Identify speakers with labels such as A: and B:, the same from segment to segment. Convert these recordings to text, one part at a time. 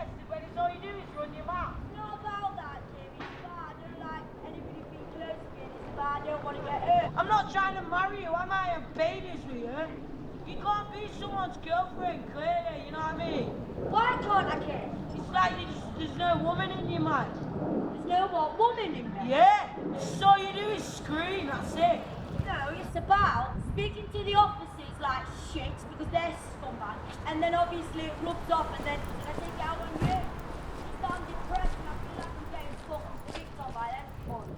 A: arrested when it's all you do is run your mouth.
B: It's not about that, Jim. It's about I don't like anybody being close to me, and it's about I don't want to get hurt.
A: I'm not trying to marry you, am I? Have babies with you. You can't be someone's girlfriend, clearly, you know what I mean?
B: Why can't I kiss?
A: It's like there's no woman in your mind.
B: There's no more woman in me.
A: Yeah, it's all you do is scream, that's it.
B: No, it's about speaking to the officers like shit because they're scumbag, and then obviously it rubs off, and then I take it out on you. So I'm depressed and I feel like I'm getting fucking picked on by everyone.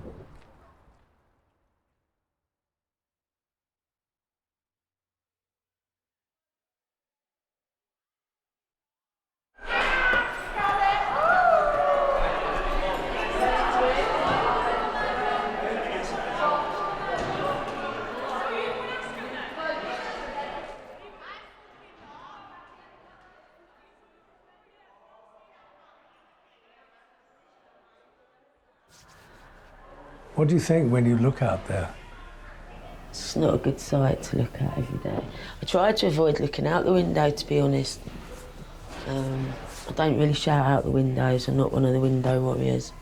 C: What do you think when you look out there?
D: It's not a good sight to look at every day. I try to avoid looking out the window, to be honest. I don't really shout out the windows. I'm not one of the window warriors.
C: Is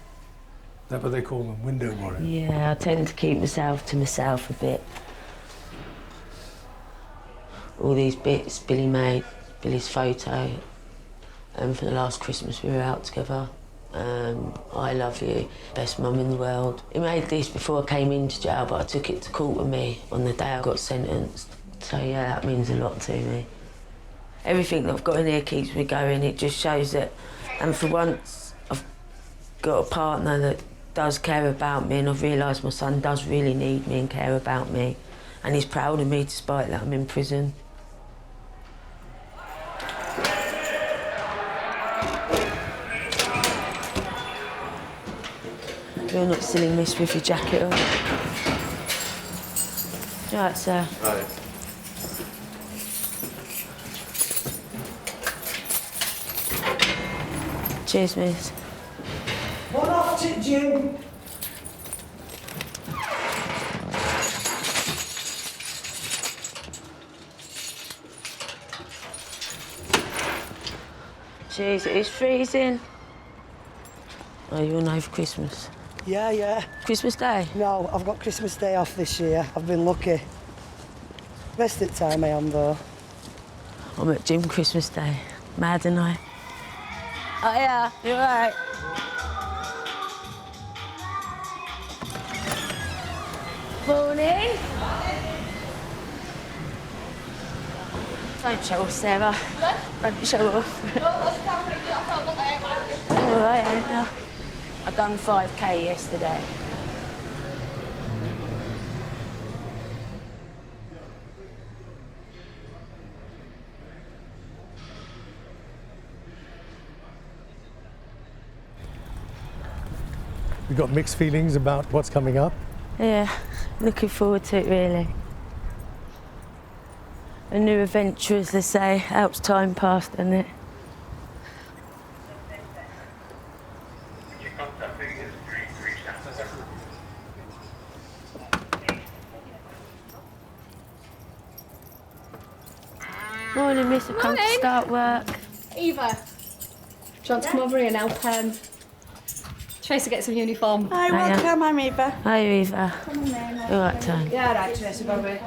C: that what they call them, window warriors?
D: Yeah, I tend to keep myself to myself a bit. All these bits Billy made, Billy's photo, and for the last Christmas we were out together. I love you, best mum in the world. He made this before I came into jail, but I took it to court with me on the day I got sentenced. So yeah, that means a lot to me. Everything that I've got in here keeps me going. It just shows that, and for once, I've got a partner that does care about me, and I've realised my son does really need me and care about me, and he's proud of me despite that I'm in prison. You're not silly, miss, with your jacket on. Right, sir.
E: Right.
D: Cheers, miss.
A: What off to Jim?
D: Jeez, it is freezing. Oh, you're on over Christmas?
F: Yeah.
D: Christmas Day?
F: No, I've got Christmas Day off this year. I've been lucky. Best at time I am, though.
D: I'm at gym Christmas Day. Mad, and I. Oh, yeah, you're right. Morning. Don't show off, Sarah. Don't show off. All right, ain't I? I done 5K yesterday.
C: You got mixed feelings about what's coming up?
D: Yeah, looking forward to it, really. A new adventure, as they say, helps time pass, doesn't it? Morning, miss. I've come to start work.
G: Eva, do you want to come over here and help Tracy get some uniform?
B: Hi, welcome, I'm Eva.
D: Hi, Eva.
B: Come on then.
D: All right, Tony.
B: Yeah, right, Tracy, Bobby.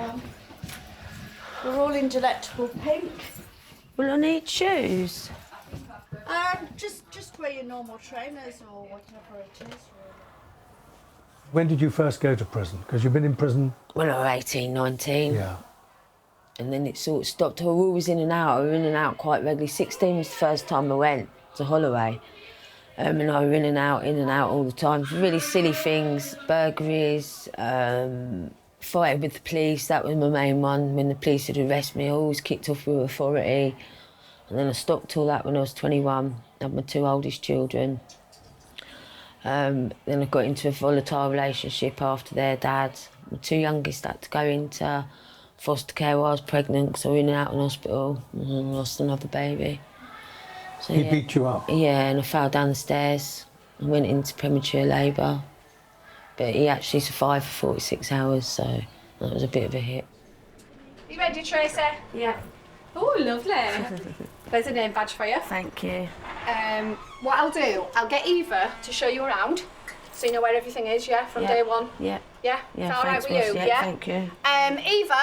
B: We're all in delectable pink.
D: Will I need shoes?
B: Just wear your normal trainers or whatever it is.
C: When did you first go to prison? Because you've been in prison...
D: When I was 18, 19.
C: Yeah.
D: And then it sort of stopped. I was always in and out. I was in and out quite regularly. 16 was the first time I went to Holloway. And I was in and out all the time. Really silly things, burglaries, fighting with the police. That was my main one. When the police would arrest me, I always kicked off with authority. And then I stopped all that when I was 21. I had my two oldest children. Then I got into a volatile relationship after their dad. My two youngest had to go into foster care while I was pregnant because I was in and out in hospital and lost another baby. So,
C: He beat you up?
D: Yeah, and I fell down the stairs and went into premature labour. But he actually survived for 46 hours, so that was a bit of a hit.
G: You ready, Tracy?
D: Yeah.
G: Oh, lovely. There's a name badge for you.
D: Thank you.
G: What I'll do, I'll get Eva to show you around, so you know where everything is, yeah, from day one.
D: Yeah.
G: Yeah?
D: Yeah,
G: Is that all right
D: thanks,
G: with you?
D: Ross. Yeah, thank you.
G: Eva,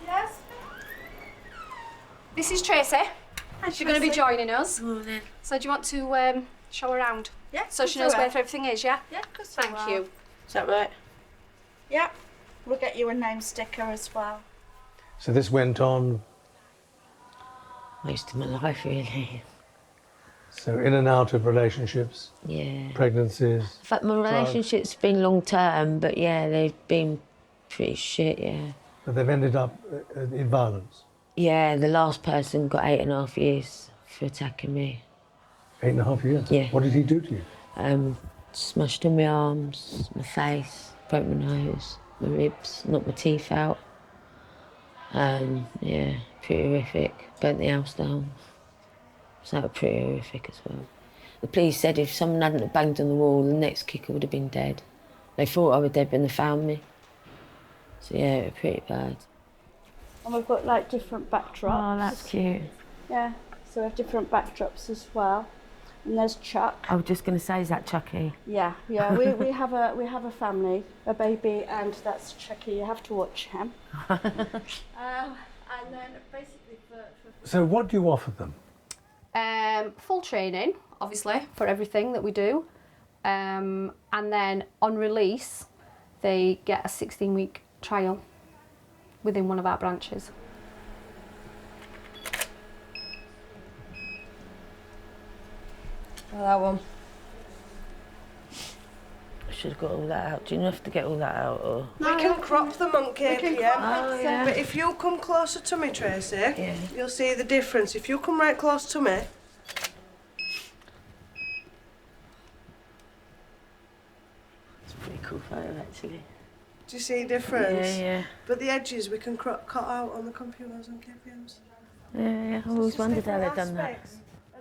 B: Yes?
G: this is Tracy. She's going to be joining us.
D: Morning.
G: So do you want to show her around?
B: Yeah.
G: So she knows where everything is, yeah?
B: Yeah, because
G: Thank you.
B: Is that right? Yeah. We'll get you a name sticker as well.
C: So this went on,
D: Most of my life, really.
C: so in and out of relationships,
D: Yeah.
C: pregnancies.
D: In fact, my relationship's been long term, but yeah, they've been pretty shit, yeah.
C: But they've ended up in violence.
D: Yeah, the last person got 8.5 years for attacking me.
C: 8.5 years?
D: Yeah.
C: What did he do to you?
D: Smashed on my arms, my face, broke my nose, my ribs, knocked my teeth out. Yeah, pretty horrific. Burnt the house down. So that was pretty horrific as well. The police said if someone hadn't have banged on the wall, the next kicker would have been dead. They thought I was dead when they found me. So yeah, it was pretty bad.
B: And we've got like different backdrops.
D: Oh, that's cute.
B: Yeah. So we have different backdrops as well. And there's Chuck.
D: I was just going to say, is that Chucky?
B: Yeah, yeah. we have a family, a baby, and that's Chucky. You have to watch him. And then basically for
C: So what do you offer them?
G: Full training, obviously, for everything that we do. And then on release, they get a 16-week trial within one of our branches.
F: Oh, that one.
D: I should have got all that out. Do you have to get all that out? Or?
F: We can crop them on KPM.
D: Oh, yeah.
F: But if you come closer to me, Tracy,
D: Yeah.
F: you'll see the difference. If you come right close to me.
D: It's a pretty cool photo, actually.
F: Do you see a difference?
D: Yeah.
F: But the edges we can cut out on the computers on KPMs.
D: Yeah, I always wondered how they'd done that.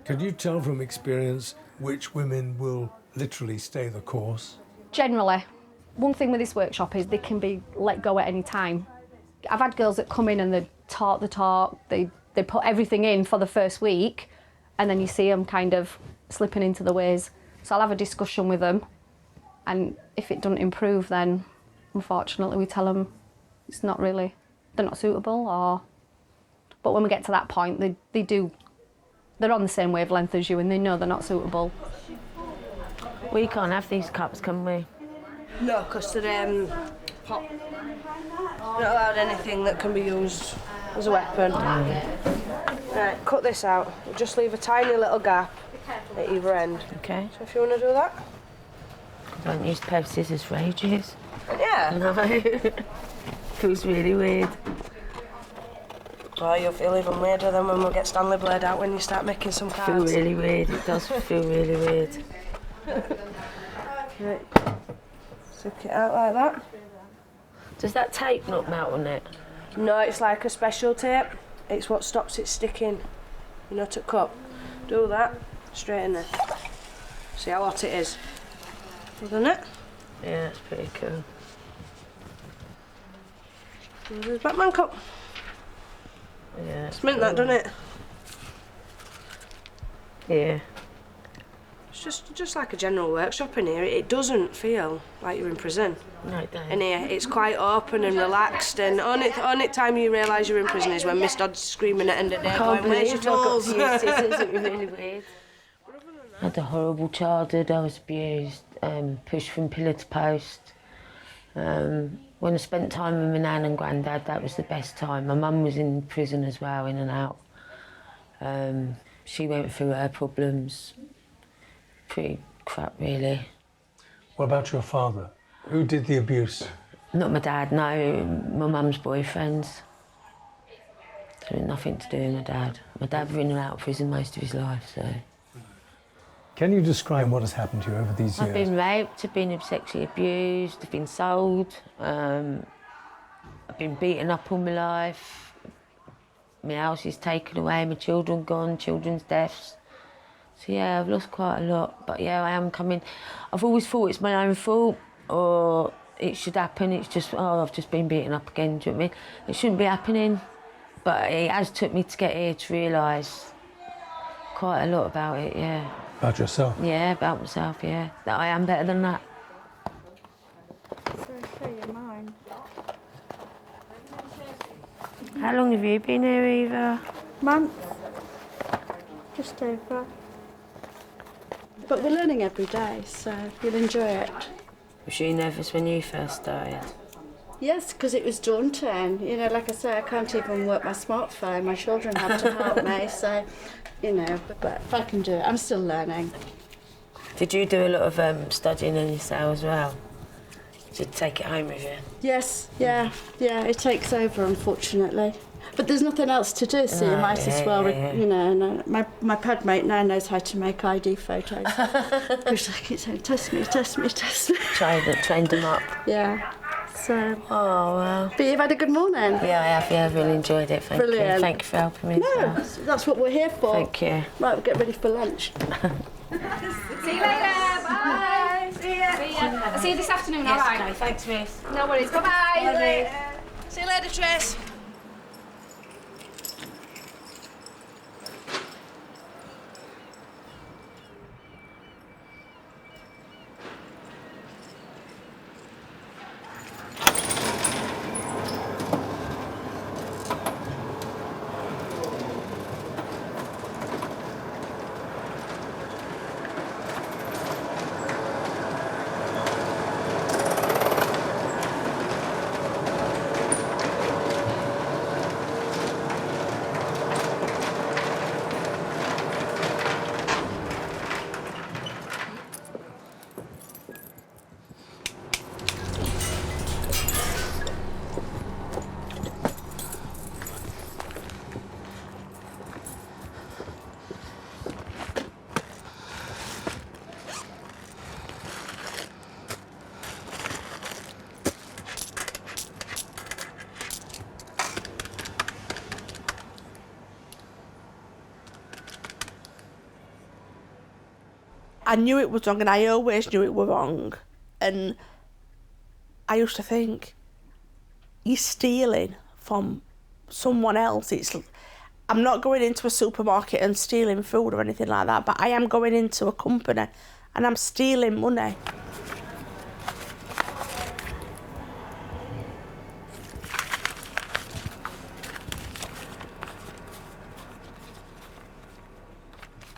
C: Can you tell from experience which women will literally stay the course?
G: Generally, one thing with this workshop is they can be let go at any time. I've had girls that come in and they talk the talk, they put everything in for the first week, and then you see them kind of slipping into the ways. So I'll have a discussion with them, and if it doesn't improve, then unfortunately we tell them it's not really, they're not suitable, or. But when we get to that point, they're on the same wavelength as you and they know they're not suitable.
D: We can't have these cups, can we?
F: No, because they're pop. Not allowed anything that can be used as a weapon. Right, cut this out. Just leave a tiny little gap at either end.
D: Okay.
F: So if you want to do that.
D: I haven't used a pair of scissors for ages.
F: Yeah.
D: No. Feels really weird.
F: Oh, you'll feel even weirder then when we get Stanley Blade out when you start making some
D: Feel
F: cards.
D: really weird. It does feel really weird.
F: Right. Stick it out like that.
D: Does that tape not melt on it?
F: No, it's like a special tape. It's what stops it sticking. You know, to cup. Do that. Straighten it. See how hot it is. Isn't it?
D: Yeah, that's pretty cool.
F: There's Batman cup.
D: Yeah.
F: It's mint that, doesn't it?
D: Yeah.
F: It's just like a general workshop in here. It doesn't feel like you're in prison.
D: No, it don't.
F: In here, it's quite open and relaxed, and only time you realise you're in prison is when Miss Dodd's screaming at end of day,
D: I can't
F: going, "Where's your
D: believe I got
F: tools?"
D: to use scissors. It was really weird. I had a horrible childhood. I was abused, pushed from pillar to post. When I spent time with my nan and granddad, that was the best time. My mum was in prison as well, in and out. She went through her problems. Pretty crap, really.
C: What about your father? Who did the abuse?
D: Not my dad, no. My mum's boyfriends. So nothing to do with my dad. My dad was in and out of prison most of his life, so.
C: Can you describe what has happened to you over these years?
D: I've been raped, I've been sexually abused, I've been sold, I've been beaten up all my life. My house is taken away, my children gone, children's deaths. So yeah, I've lost quite a lot, but yeah, I am coming. I've always thought it's my own fault, or it should happen. It's just, oh, I've just been beaten up again, do you know what I mean? It shouldn't be happening, but it has took me to get here to realise quite a lot about it, yeah.
C: About yourself?
D: Yeah, about myself, yeah. That I am better than that. How long have you been here, Eva?
E: Month. Just over. But we're learning every day, so you'll enjoy it.
D: Was you nervous when you first started?
E: Yes, because it was daunting. You know, like I say, I can't even work my smartphone. My children have to help me, so, you know, but if I can do it, I'm still learning.
D: Did you do a lot of studying in your cell as well? Did you take it home with you?
E: Yes, yeah, it takes over, unfortunately. But there's nothing else to do, so you might as well, you know. And my pad mate now knows how to make ID photos. Because I keep saying, test me.
D: Trained them up.
E: Yeah, so...
D: Oh, well.
E: But you've had a good morning.
D: Yeah, I have. Yeah, I've really enjoyed it. Thank
E: Brilliant.
D: you. Thank you for helping me.
E: No, that's what we're here for.
D: Thank you.
E: Right, we'll get ready for lunch.
G: See you later. Bye. See ya. I'll see you this afternoon,
D: Yes,
G: all right?
D: no, thanks, miss.
G: No worries. Bye-bye.
F: See you later, Trace. I knew it was wrong, and I always knew it was wrong. And I used to think, you're stealing from someone else. I'm not going into a supermarket and stealing food or anything like that, but I am going into a company and I'm stealing money.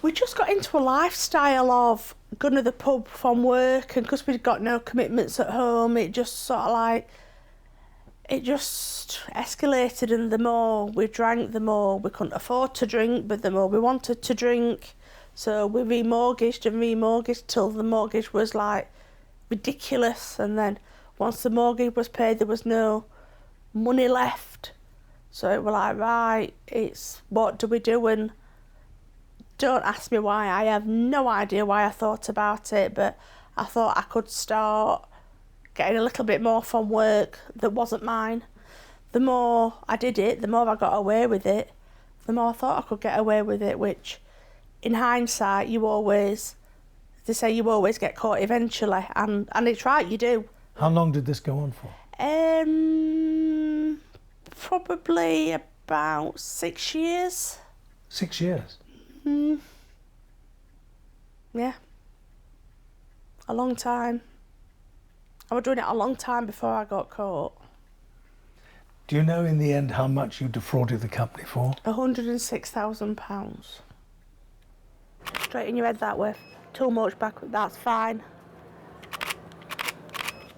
F: We just got into a lifestyle of going to the pub from work, and because we'd got no commitments at home, it just sort of like, it just escalated, and the more we drank, the more we couldn't afford to drink, but the more we wanted to drink. So we remortgaged till the mortgage was like ridiculous, and then once the mortgage was paid, there was no money left. So it was like, right, it's what do we do? And don't ask me why. I have no idea why I thought about it, but I thought I could start getting a little bit more from work that wasn't mine. The more I did it, the more I got away with it, the more I thought I could get away with it, which in hindsight, they say you always get caught eventually, and it's right, you do.
C: How long did this go on for?
E: Probably about 6 years.
C: 6 years?
E: Yeah. A long time. I was doing it a long time before I got caught.
C: Do you know in the end how much you defrauded the company for?
E: £106,000. Straight in your head that way. Too much back, that's fine.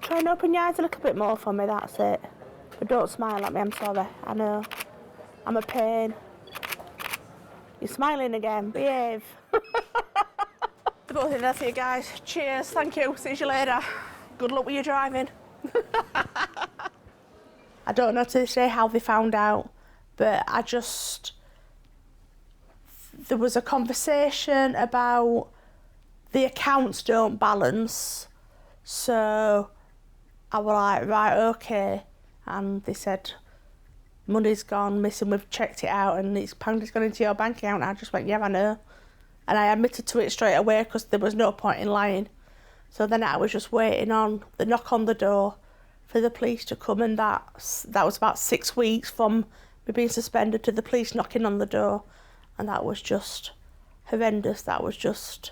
E: Try and open your eyes a little bit more for me, that's it. But don't smile at me, I'm sorry. I know. I'm a pain. You're smiling again, behave. I don't think that's it, guys. Cheers, thank you, see you later. Good luck with your driving. I don't know to this day how they found out, but there was a conversation about the accounts don't balance, so I was like, right, okay, and they said, money's gone missing, we've checked it out and it's pound's gone into your bank account. I just went, yeah, I know. And I admitted to it straight away because there was no point in lying. So then I was just waiting on the knock on the door for the police to come, and that was about 6 weeks from me being suspended to the police knocking on the door, and that was just horrendous. That was just...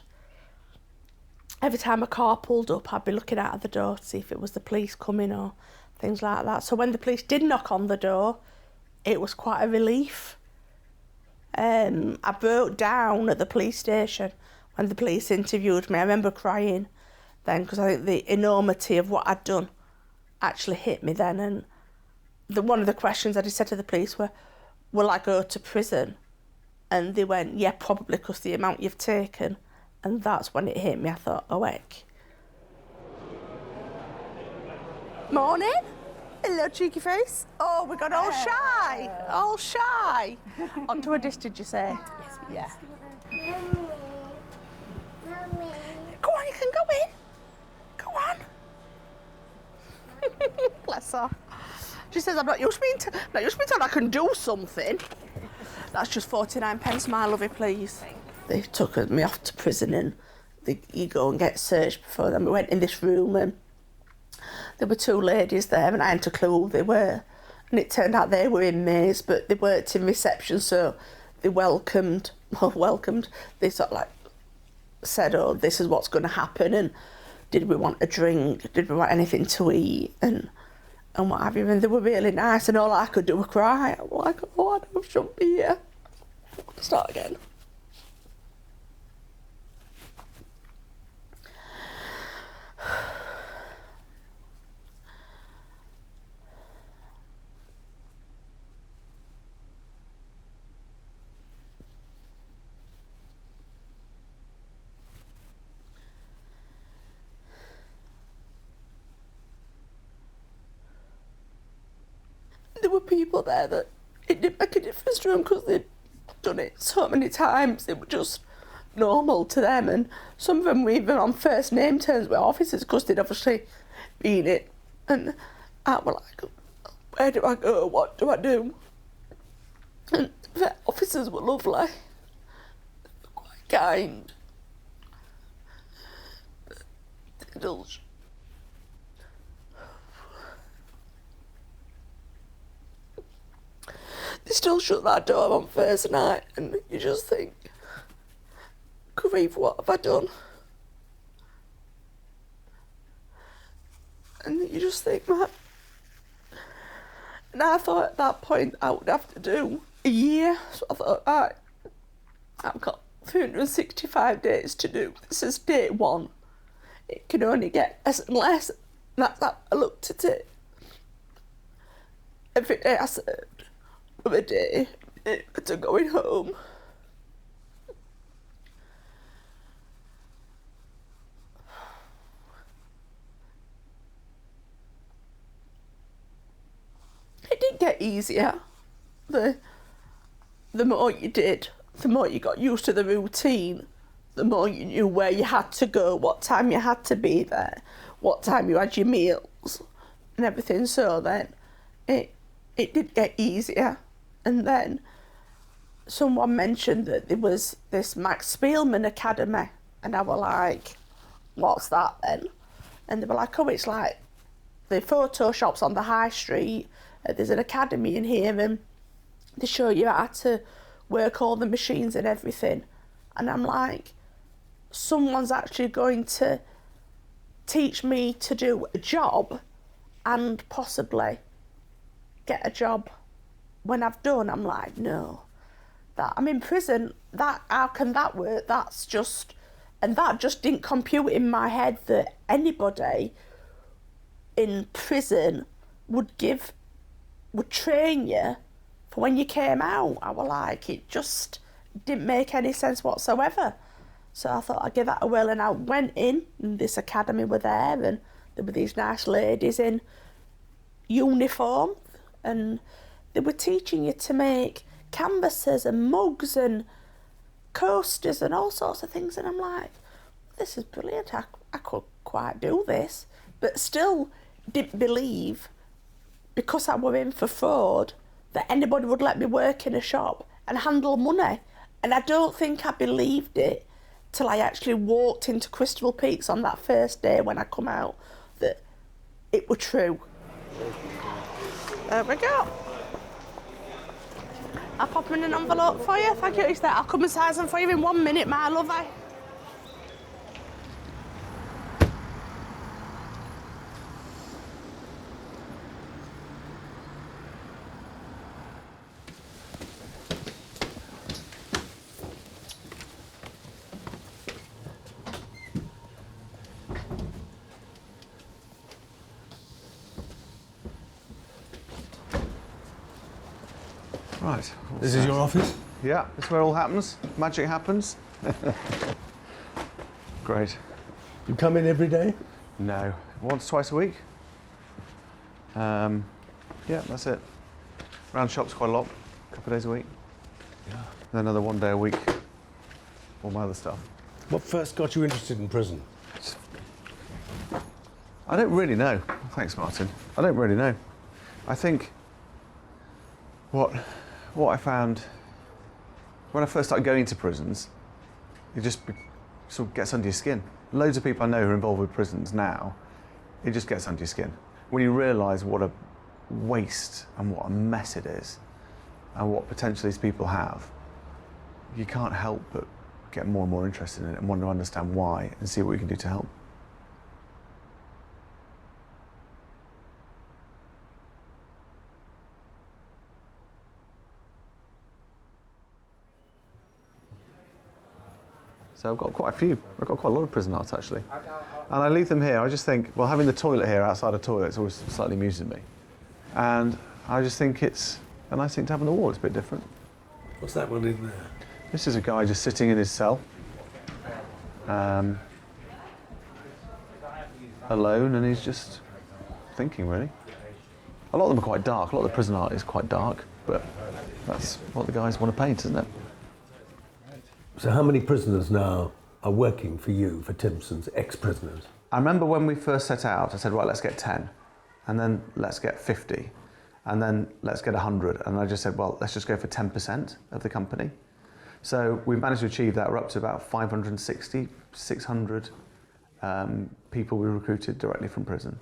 E: Every time a car pulled up, I'd be looking out of the door to see if it was the police coming or things like that. So when the police did knock on the door, it was quite a relief. I broke down at the police station when the police interviewed me. I remember crying then because I think the enormity of what I'd done actually hit me then. And one of the questions I just said to the police were, will I go to prison? And they went, yeah, probably, because the amount you've taken. And that's when it hit me. I thought, oh, heck. Morning. Hello, cheeky face. Oh, we got all shy. All shy. Onto a dish, did you say? Yes. Yeah. Go on, you can go in. Go on. Bless her. She says, I'm not used to being told I can do something. That's just 49 pence, my lovey, please. They took me off to prison and you go and get searched before them. We went in this room and there were two ladies there and I hadn't a clue who they were. And it turned out they were inmates, but they worked in reception, so they welcomed. They sort of like said, oh, this is what's going to happen, and did we want a drink? Did we want anything to eat? And what have you. And they were really nice, and all I could do was cry. I'm like, oh, I shouldn't be here. Start again. There were people there that it didn't make a difference to them because they'd done it so many times. It was just normal to them, and some of them were even on first name terms with officers because they'd obviously been it. And I was like, where do I go? What do I do? And the officers were lovely. They were quite kind. But they still shut that door on first night, and you just think, grief, what have I done? And you just think, man. And I thought at that point I would have to do a year. So I thought, all right, I've got 365 days to do. This is day one. It can only get less and less. That I looked at it. Every day I said, a day to going home. It didn't get easier. The more you did, the more you got used to the routine, the more you knew where you had to go, what time you had to be there, what time you had your meals and everything. So then it did get easier. And then someone mentioned that there was this Max Spielman Academy, and I was like, what's that then? And they were like, oh, it's like the photo shops on the high street. There's an academy in here, and they show you how to work all the machines and everything. And I'm like, someone's actually going to teach me to do a job and possibly get a job when I've done. I'm like, no, that I'm in prison, that, how can that work? That's just, and that just didn't compute in my head that anybody in prison would train you for when you came out. I was like, it just didn't make any sense whatsoever. So I thought I'd give that a whirl, and I went in, and this academy were there, and there were these nice ladies in uniform, and they were teaching you to make canvases and mugs and coasters and all sorts of things. And I'm like, this is brilliant. I could quite do this. But still didn't believe, because I were in for fraud, that anybody would let me work in a shop and handle money. And I don't think I believed it till I actually walked into Crystal Peaks on that first day when I come out, that it were true. There we go. I'll pop them in an envelope for you. Thank you. I'll come and size them for you in 1 minute, my lovey.
H: Right.
C: This is your office?
H: Yeah, this is where it all happens. Magic happens. Great.
C: You come in every day?
H: No, once, twice a week. Yeah, that's it. Round shops quite a lot, a couple of days a week.
C: Yeah.
H: Then another 1 day a week. All my other stuff.
C: What first got you interested in prison?
H: I don't really know. Thanks, Martin. I don't really know. I think what I found when I first started going to prisons, it just sort of gets under your skin. Loads of people I know who are involved with prisons now, it just gets under your skin. When you realise what a waste and what a mess it is, and what potential these people have, you can't help but get more and more interested in it and want to understand why and see what we can do to help. So I've got quite a few. I've got quite a lot of prison arts, actually. And I leave them here. I just think, well, having the toilet here outside a toilet is always slightly amusing me. And I just think it's a nice thing to have on the wall. It's a bit different.
C: What's that one in there?
H: This is a guy just sitting in his cell, alone, and he's just thinking, really. A lot of them are quite dark. A lot of the prison art is quite dark, but that's what the guys want to paint, isn't it?
C: So how many prisoners now are working for you, for Timpson's, ex-prisoners?
H: I remember when we first set out, I said, right, let's get 10, and then let's get 50, and then let's get 100. And I just said, well, let's just go for 10% of the company. So we've managed to achieve that. We're up to about 560, 600 people we recruited directly from prison.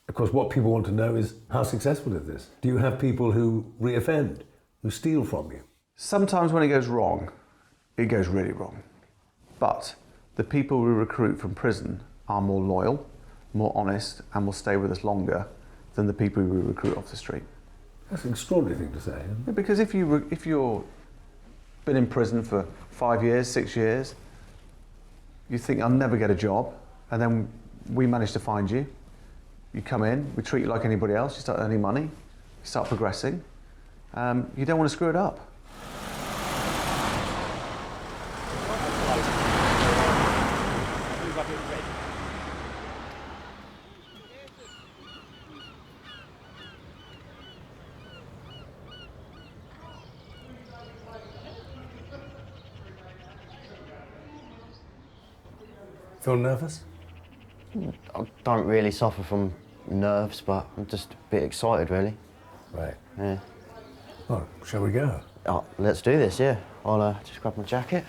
C: Of course, what people want to know is, how successful is this? Do you have people who re-offend, who steal from you?
H: Sometimes when it goes wrong, it goes really wrong. But the people we recruit from prison are more loyal, more honest, and will stay with us longer than the people we recruit off the street.
C: That's an extraordinary thing to say. Isn't it?
H: Yeah, because if you're been in prison for 5 years, 6 years, you think, I'll never get a job, and then we manage to find you. You come in, we treat you like anybody else, you start earning money, you start progressing. You don't want to screw it up.
C: Feel nervous?
I: I don't really suffer from nerves, but I'm just a bit excited, really.
C: Right.
I: Yeah.
C: Well, shall we go?
I: Oh, let's do this, yeah. I'll just grab my jacket.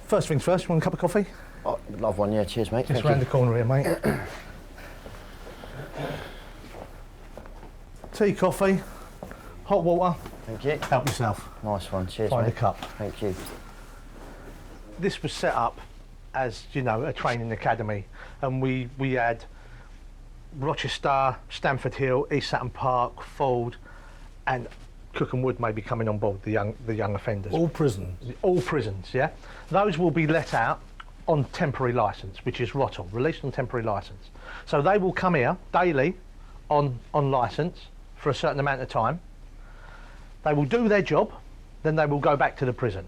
J: First things first, you want a cup of coffee?
I: Oh, I'd love one, yeah. Cheers, mate.
J: Just round the corner here, mate. Tea, coffee, hot water.
I: Thank you.
J: Help yourself.
I: Nice one. Cheers,
J: Find
I: mate.
J: a cup.
I: Thank you.
J: This was set up as, you know, a training academy, and we had Rochester, Stamford Hill, East Sutton Park, Ford, and Cookham Wood may be coming on board, the young offenders.
C: All prisons?
J: All prisons, yeah. Those will be let out on temporary licence, which is ROTL, released on temporary licence. So they will come here daily on licence for a certain amount of time. They will do their job, then they will go back to the prison.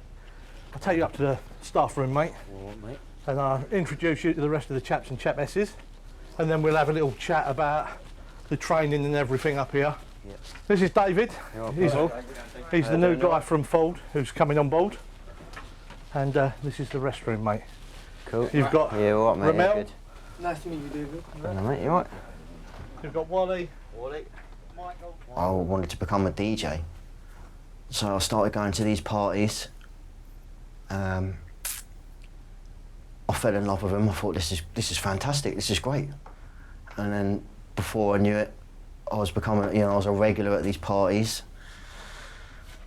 J: I'll take you up to the staff room, mate.
I: All right, mate.
J: And I'll introduce you to the rest of the chaps and chapesses, and then we'll have a little chat about the training and everything up here.
I: Yep.
J: This is David. He's the new guy from Ford who's coming on board. And this is the restroom, mate.
I: Cool.
J: You've got
I: all right, mate.
J: Ramel.
I: Good.
J: Nice to meet you, David.
I: Hello, mate. You all right?
J: You've got Wally.
I: Michael. I wanted to become a DJ, so I started going to these parties. I fell in love with them. I thought this is fantastic. This is great. And then before I knew it, I was becoming, I was a regular at these parties.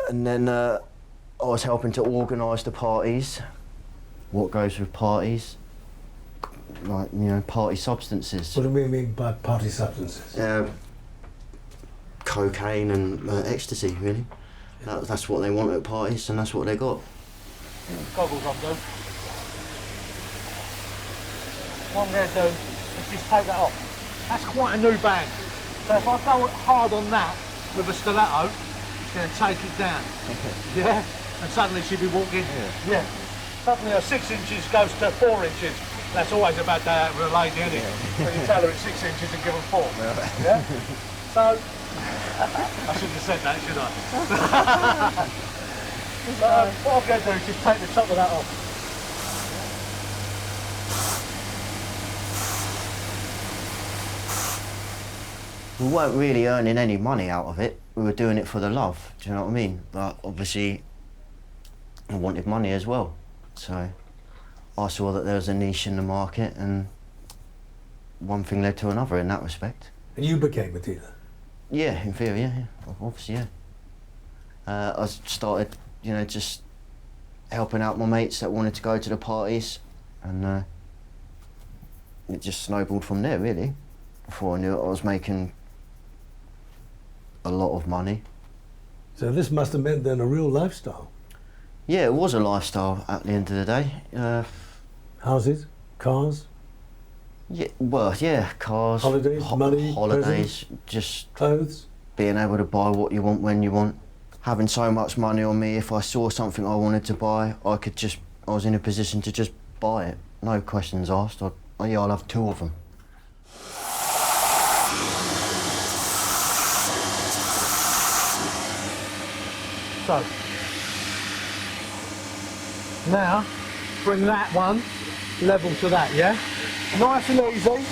I: And then I was helping to organise the parties. What goes with parties? Like, party substances.
C: What do we mean by party substances?
I: Cocaine and ecstasy, really. That's what they want at parties, and that's what they got.
J: Goggles on, dude. What I'm going to do is just take that off. That's quite a new bag. So if I go hard on that with a stiletto, it's going to take it down. Yeah? And suddenly she'll be walking. Yeah. Suddenly her 6 inches goes to 4 inches. That's always a bad day out for a lady, isn't it? When you tell her it's 6 inches and give her 4. Yeah? So, I shouldn't have said that, should I? What I'm going to do is just take the top of that off.
I: We weren't really earning any money out of it. We were doing it for the love, do you know what I mean? But obviously, I wanted money as well. So I saw that there was a niche in the market, and one thing led to another in that respect.
C: And you became a dealer?
I: Yeah, in theory, yeah. Obviously, yeah. I started, just helping out my mates that wanted to go to the parties, and it just snowballed from there, really. Before I knew it, I was making a lot of money.
C: So this must have meant then a real lifestyle?
I: Yeah, it was a lifestyle at the end of the day.
C: Houses? Cars?
I: Yeah, well, yeah, cars.
C: Holidays? Money?
I: Holidays.
C: Presents,
I: just
C: clothes?
I: Being able to buy what you want when you want. Having so much money on me, if I saw something I wanted to buy, I was in a position to just buy it. No questions asked. I'll have 2 of them.
J: So, now bring that one level to that, yeah? Nice and easy.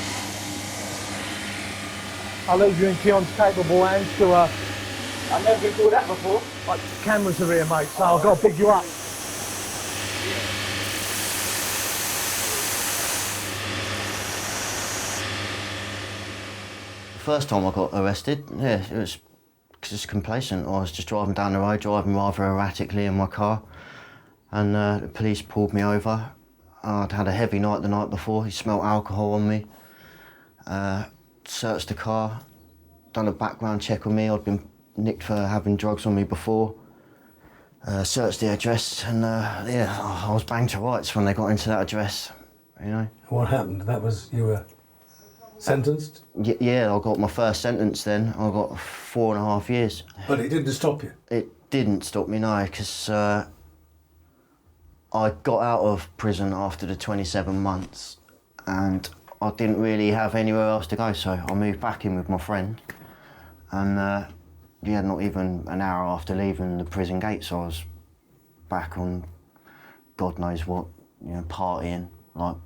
J: I'll leave you in Keon's capable hands to I've never been called that before. Like, cameras are here, mate, so I've got to pick you up.
I: The first time I got arrested, yeah, it was just complacent. I was just driving down the road, driving rather erratically in my car, and the police pulled me over. I'd had a heavy night the night before. He smelt alcohol on me. Searched the car, done a background check on me. I'd been nicked for having drugs on me before. Searched the address, and yeah, I was banged to rights when they got into that address.
C: What happened? That was, you were sentenced?
I: Yeah, I got my first sentence then. I got 4.5 years.
C: But it didn't stop you?
I: It didn't stop me, no, because I got out of prison after the 27 months, and I didn't really have anywhere else to go, so I moved back in with my friend, and yeah, not even an hour after leaving the prison gates, I was back on God knows what, partying, like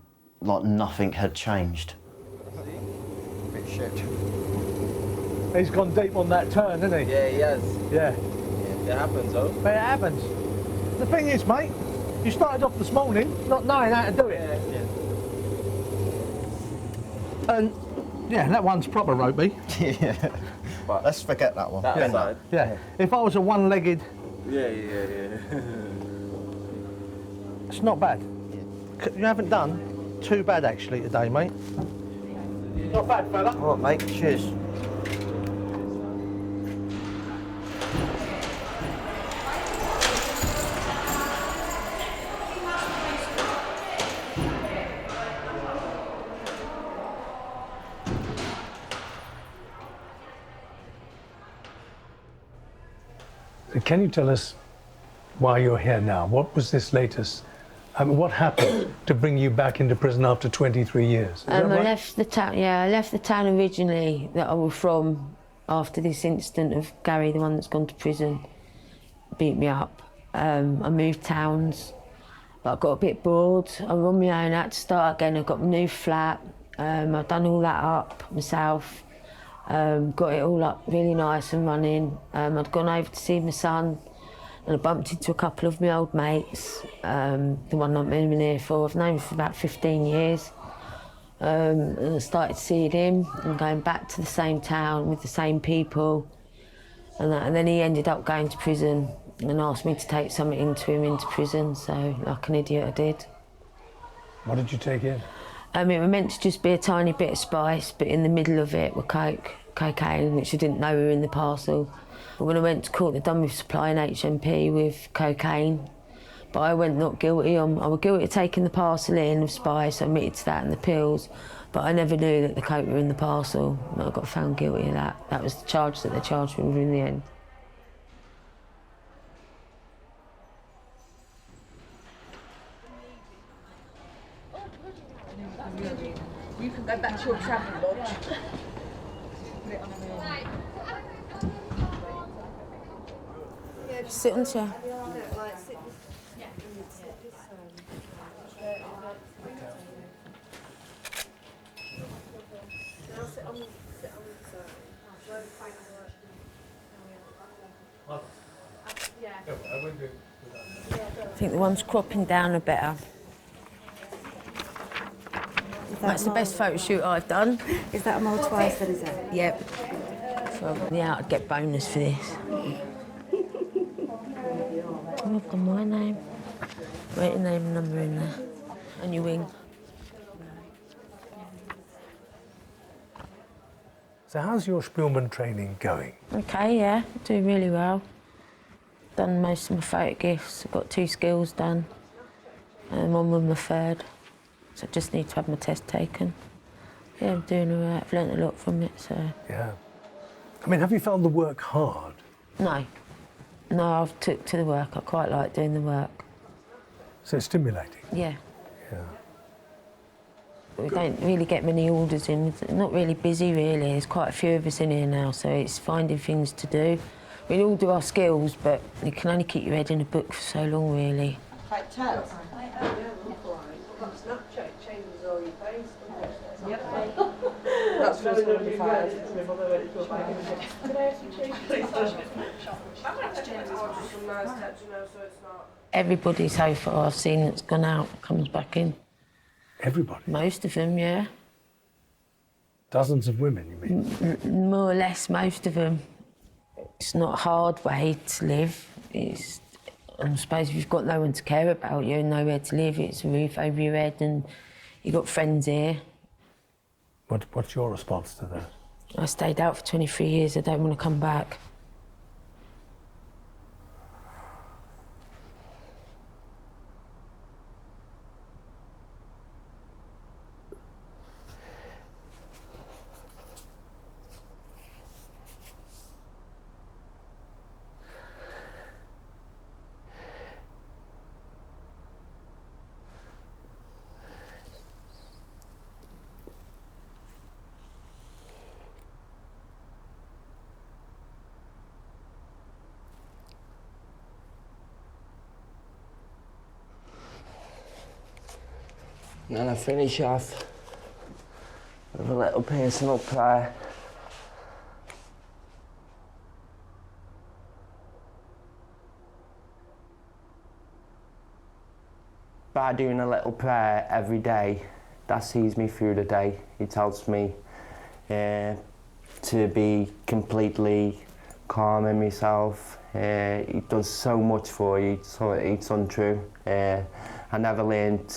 I: nothing had changed.
K: Bit shit.
J: He's gone deep on that turn, hasn't he?
K: Yeah, he has.
J: Yeah.
K: It happens, though.
J: But it happens. The thing is, mate, you started off this morning not knowing how to do it.
K: Yeah.
J: And yeah, that one's proper ropey.
I: Yeah. But let's forget that one.
K: That side.
J: Yeah. If I was a one-legged,
K: Yeah.
J: it's not bad. Yeah. You haven't done too bad actually today, mate. Not bad, fella.
I: All right, mate. Cheers.
L: Can you tell us why you're here now? What was this latest? I mean, what happened to bring you back into prison after 23 years? Is that right?
D: I left the town. Yeah, I left the town originally that I was from after this incident of Gary, the one that's gone to prison, beat me up. I moved towns, but I got a bit bored. I was on my own. I had to start again. I got a new flat. I've done all that up myself. Got it all up really nice and running. I'd gone over to see my son, and I bumped into a couple of my old mates. The one I'm moving here for, I've known him for about 15 years. And I started seeing him and going back to the same town with the same people. And then he ended up going to prison and asked me to take something into him into prison, so like an idiot I did.
L: What did you take in?
D: It was meant to just be a tiny bit of spice, but in the middle of it were cocaine, which I didn't know were in the parcel. But when I went to court, they'd done me for supplying HMP with cocaine. But I went not guilty. I was guilty of taking the parcel in of spice. I admitted to that and the pills, but I never knew that the coke were in the parcel. I got found guilty of that. That was the charge that they charged me with in the end.
F: You can go back to your travel lodge.
D: Sit on the chair. I think the one's cropping down a better. That's the best photo shoot I've done.
M: Is that a more twice that is it?
D: Yep. So yeah, I'd get bonus for this. I've got my name. Write your name and number in there. And your wing.
L: So how's your Spielman training going?
D: Okay, yeah, doing really well. Done most of my photo gifts. I've got 2 skills done. And one with my third. So I just need to have my test taken. Yeah, I'm doing all right. I've learnt a lot from it, so...
L: Yeah. I mean, have you found the work hard?
D: No. No, I've took to the work. I quite like doing the work.
L: So it's stimulating?
D: Yeah.
L: Yeah.
D: We don't really get many orders in. It's not really busy, really. There's quite a few of us in here now, so it's finding things to do. We all do our skills, but you can only keep your head in a book for so long, really.
F: Like tell. Snapchat changes all your face. Yep. That's for 75.
D: Everybody so far I've seen that's gone out comes back in.
L: Everybody?
D: Most of them, yeah.
L: Dozens of women, you mean?
D: More or less, most of them. It's not a hard way to live. I suppose if you've got no one to care about you and nowhere to live, it's a roof over your head and you've got friends here.
L: What's your response to that?
D: I stayed out for 23 years. I don't want to come back.
N: And then I finish off with a little personal prayer. By doing a little prayer every day, that sees me through the day. It helps me to be completely calm in myself. It does so much for you, so it's untrue. I never learned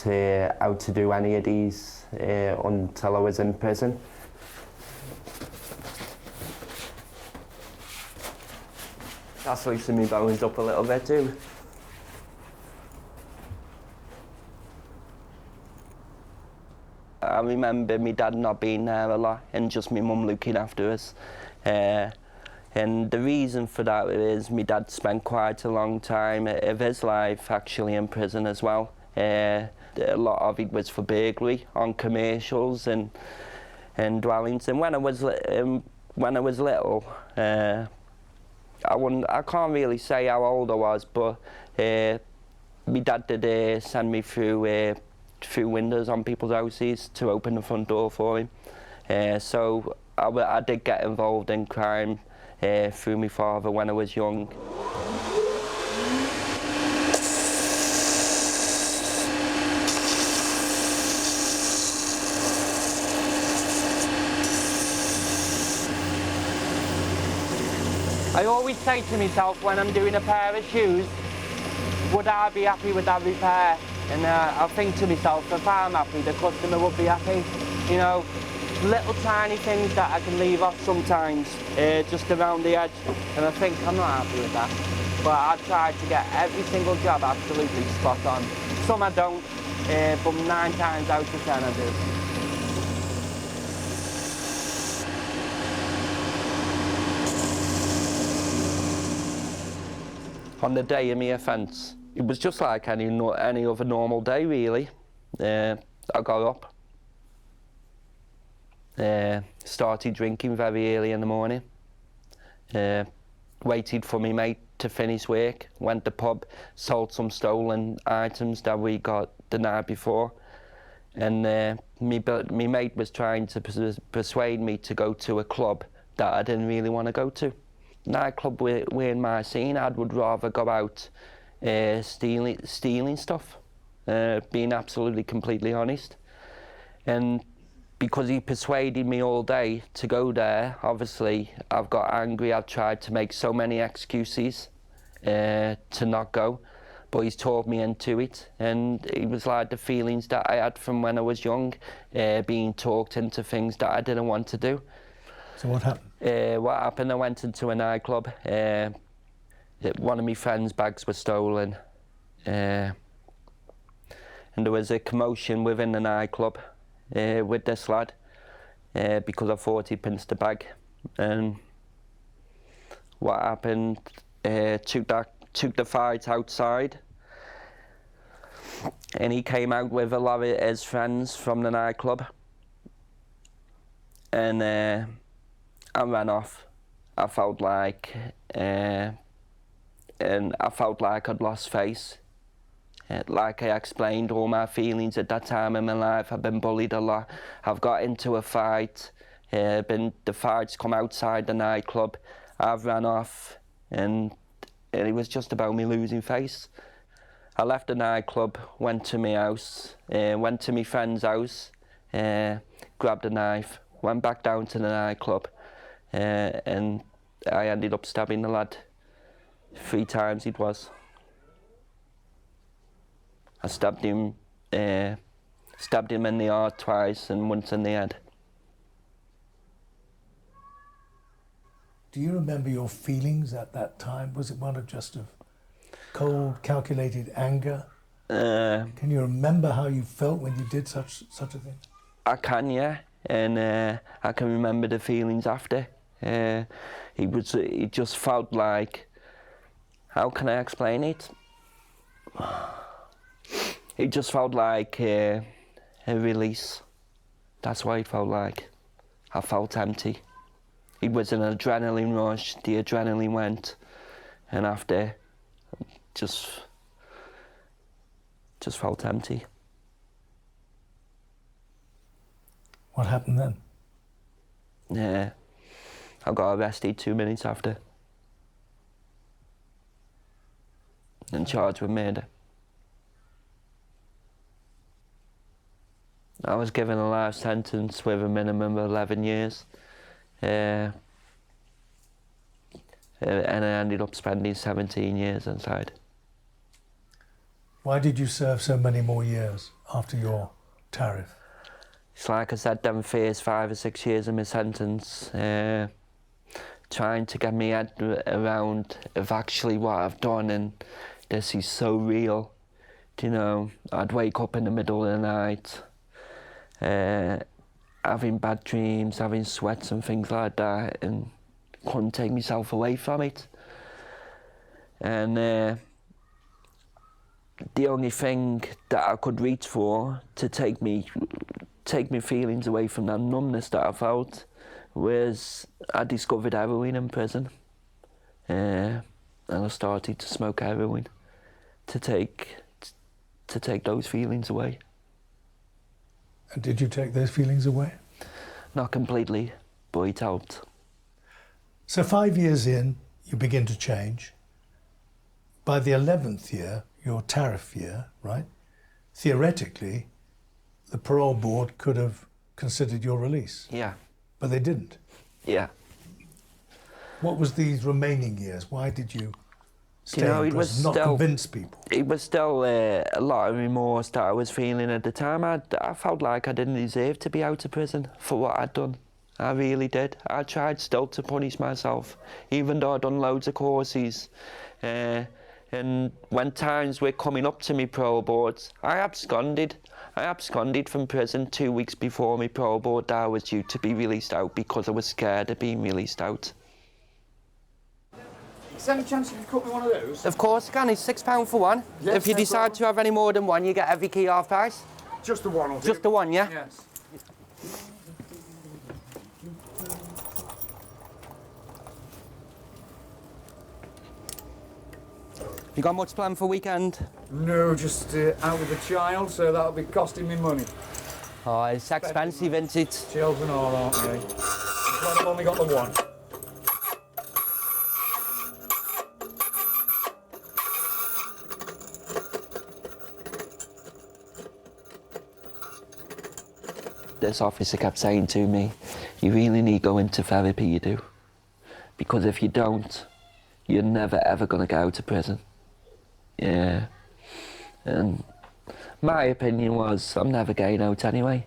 N: how to do any of these until I was in prison. That's loosening my bones up a little bit too. I remember my dad not being there a lot and just my mum looking after us. And the reason for that is my dad spent quite a long time of his life actually in prison as well. A lot of it was for burglary on commercials and dwellings. And when I was little, I can't really say how old I was, but my dad did send me through windows on people's houses to open the front door for him. So I did get involved in crime through my father when I was young. I always say to myself when I'm doing a pair of shoes, would I be happy with that repair? And I think to myself, if I'm happy, the customer would be happy. You know, little tiny things that I can leave off sometimes, just around the edge, and I think I'm not happy with that. But I try to get every single job absolutely spot on. Some I don't, but 9 times out of 10 I do. On the day of my offence, it was just like any other normal day, really. I got up, started drinking very early in the morning, waited for my mate to finish work, went to the pub, sold some stolen items that we got the night before, and my mate was trying to persuade me to go to a club that I didn't really want to go to. Nightclub were in my scene. I would rather go out stealing stuff, being absolutely completely honest. And because he persuaded me all day to go there, obviously I've got angry. I've tried to make so many excuses to not go, but he's talked me into it. And it was like the feelings that I had from when I was young, being talked into things that I didn't want to do.
L: So what happened?
N: What happened, I went into a nightclub. One of my friend's bags was stolen. And there was a commotion within the nightclub with this lad because I thought he pinched the bag. And what happened, took the fight outside. And he came out with a lot of his friends from the nightclub. And I ran off. I felt like, and I felt like I'd lost face. Like I explained, all my feelings at that time in my life. I've been bullied a lot. I've got into a fight. The fights come outside the nightclub. I've ran off, and it was just about me losing face. I left the nightclub, went to my house, went to my friend's house, grabbed a knife, went back down to the nightclub. And I ended up stabbing the lad 3 times it was. I stabbed him in the heart twice and once in the head.
L: Do you remember your feelings at that time? Was it one of just of cold, calculated anger? Can you remember how you felt when you did such a thing?
N: I can, yeah, and I can remember the feelings after. It just felt like, how can I explain it? It just felt like a release. That's what it felt like. I felt empty. It was an adrenaline rush. The adrenaline went, and after, just felt empty.
L: What happened then?
N: Yeah. I got arrested 2 minutes after and charged with murder. I was given a life sentence with a minimum of 11 years, and I ended up spending 17 years inside.
L: Why did you serve so many more years after your tariff?
N: It's like I said, them first 5 or 6 years of my sentence, trying to get my head around of actually what I've done, and this is so real. You know, I'd wake up in the middle of the night, having bad dreams, having sweats and things like that, and couldn't take myself away from it. And the only thing that I could reach for to take me feelings away from that numbness that I felt was I discovered heroin in prison. And I started to smoke heroin to take those feelings away.
L: And did you take those feelings away?
N: Not completely, but it helped.
L: So 5 years in, you begin to change. By the 11th year, your tariff year, right? Theoretically, the parole board could have considered your release.
N: Yeah.
L: But they didn't.
N: Yeah.
L: What was these remaining years? Why did you stay in
N: it was
L: prison, not
N: still,
L: convince people?
N: It was still a lot of remorse that I was feeling at the time. I felt like I didn't deserve to be out of prison for what I'd done. I really did. I tried still to punish myself, even though I'd done loads of courses. And when times were coming up to me parole boards, I absconded. I absconded from prison 2 weeks before my parole board that I was due to be released out because I was scared of being released out.
O: Is there any chance you could cut me one of those?
N: Of course I can, it's £6 for one.
O: Yes,
N: if you
O: no
N: decide
O: problem.
N: to have any more than one, you get every key half price.
O: Just the one, will do.
N: Just the one, yeah?
O: Yes.
N: You got much planned for weekend?
O: No, just out with the child, so that'll be costing me money.
N: Oh, it's expensive, isn't it?
O: Children all, aren't they? I'm glad I've only got the one.
N: This officer kept saying to me, you really need to go into therapy, you do. Because if you don't, you're never ever going to get out of prison. Yeah. And my opinion was, I'm never getting out anyway.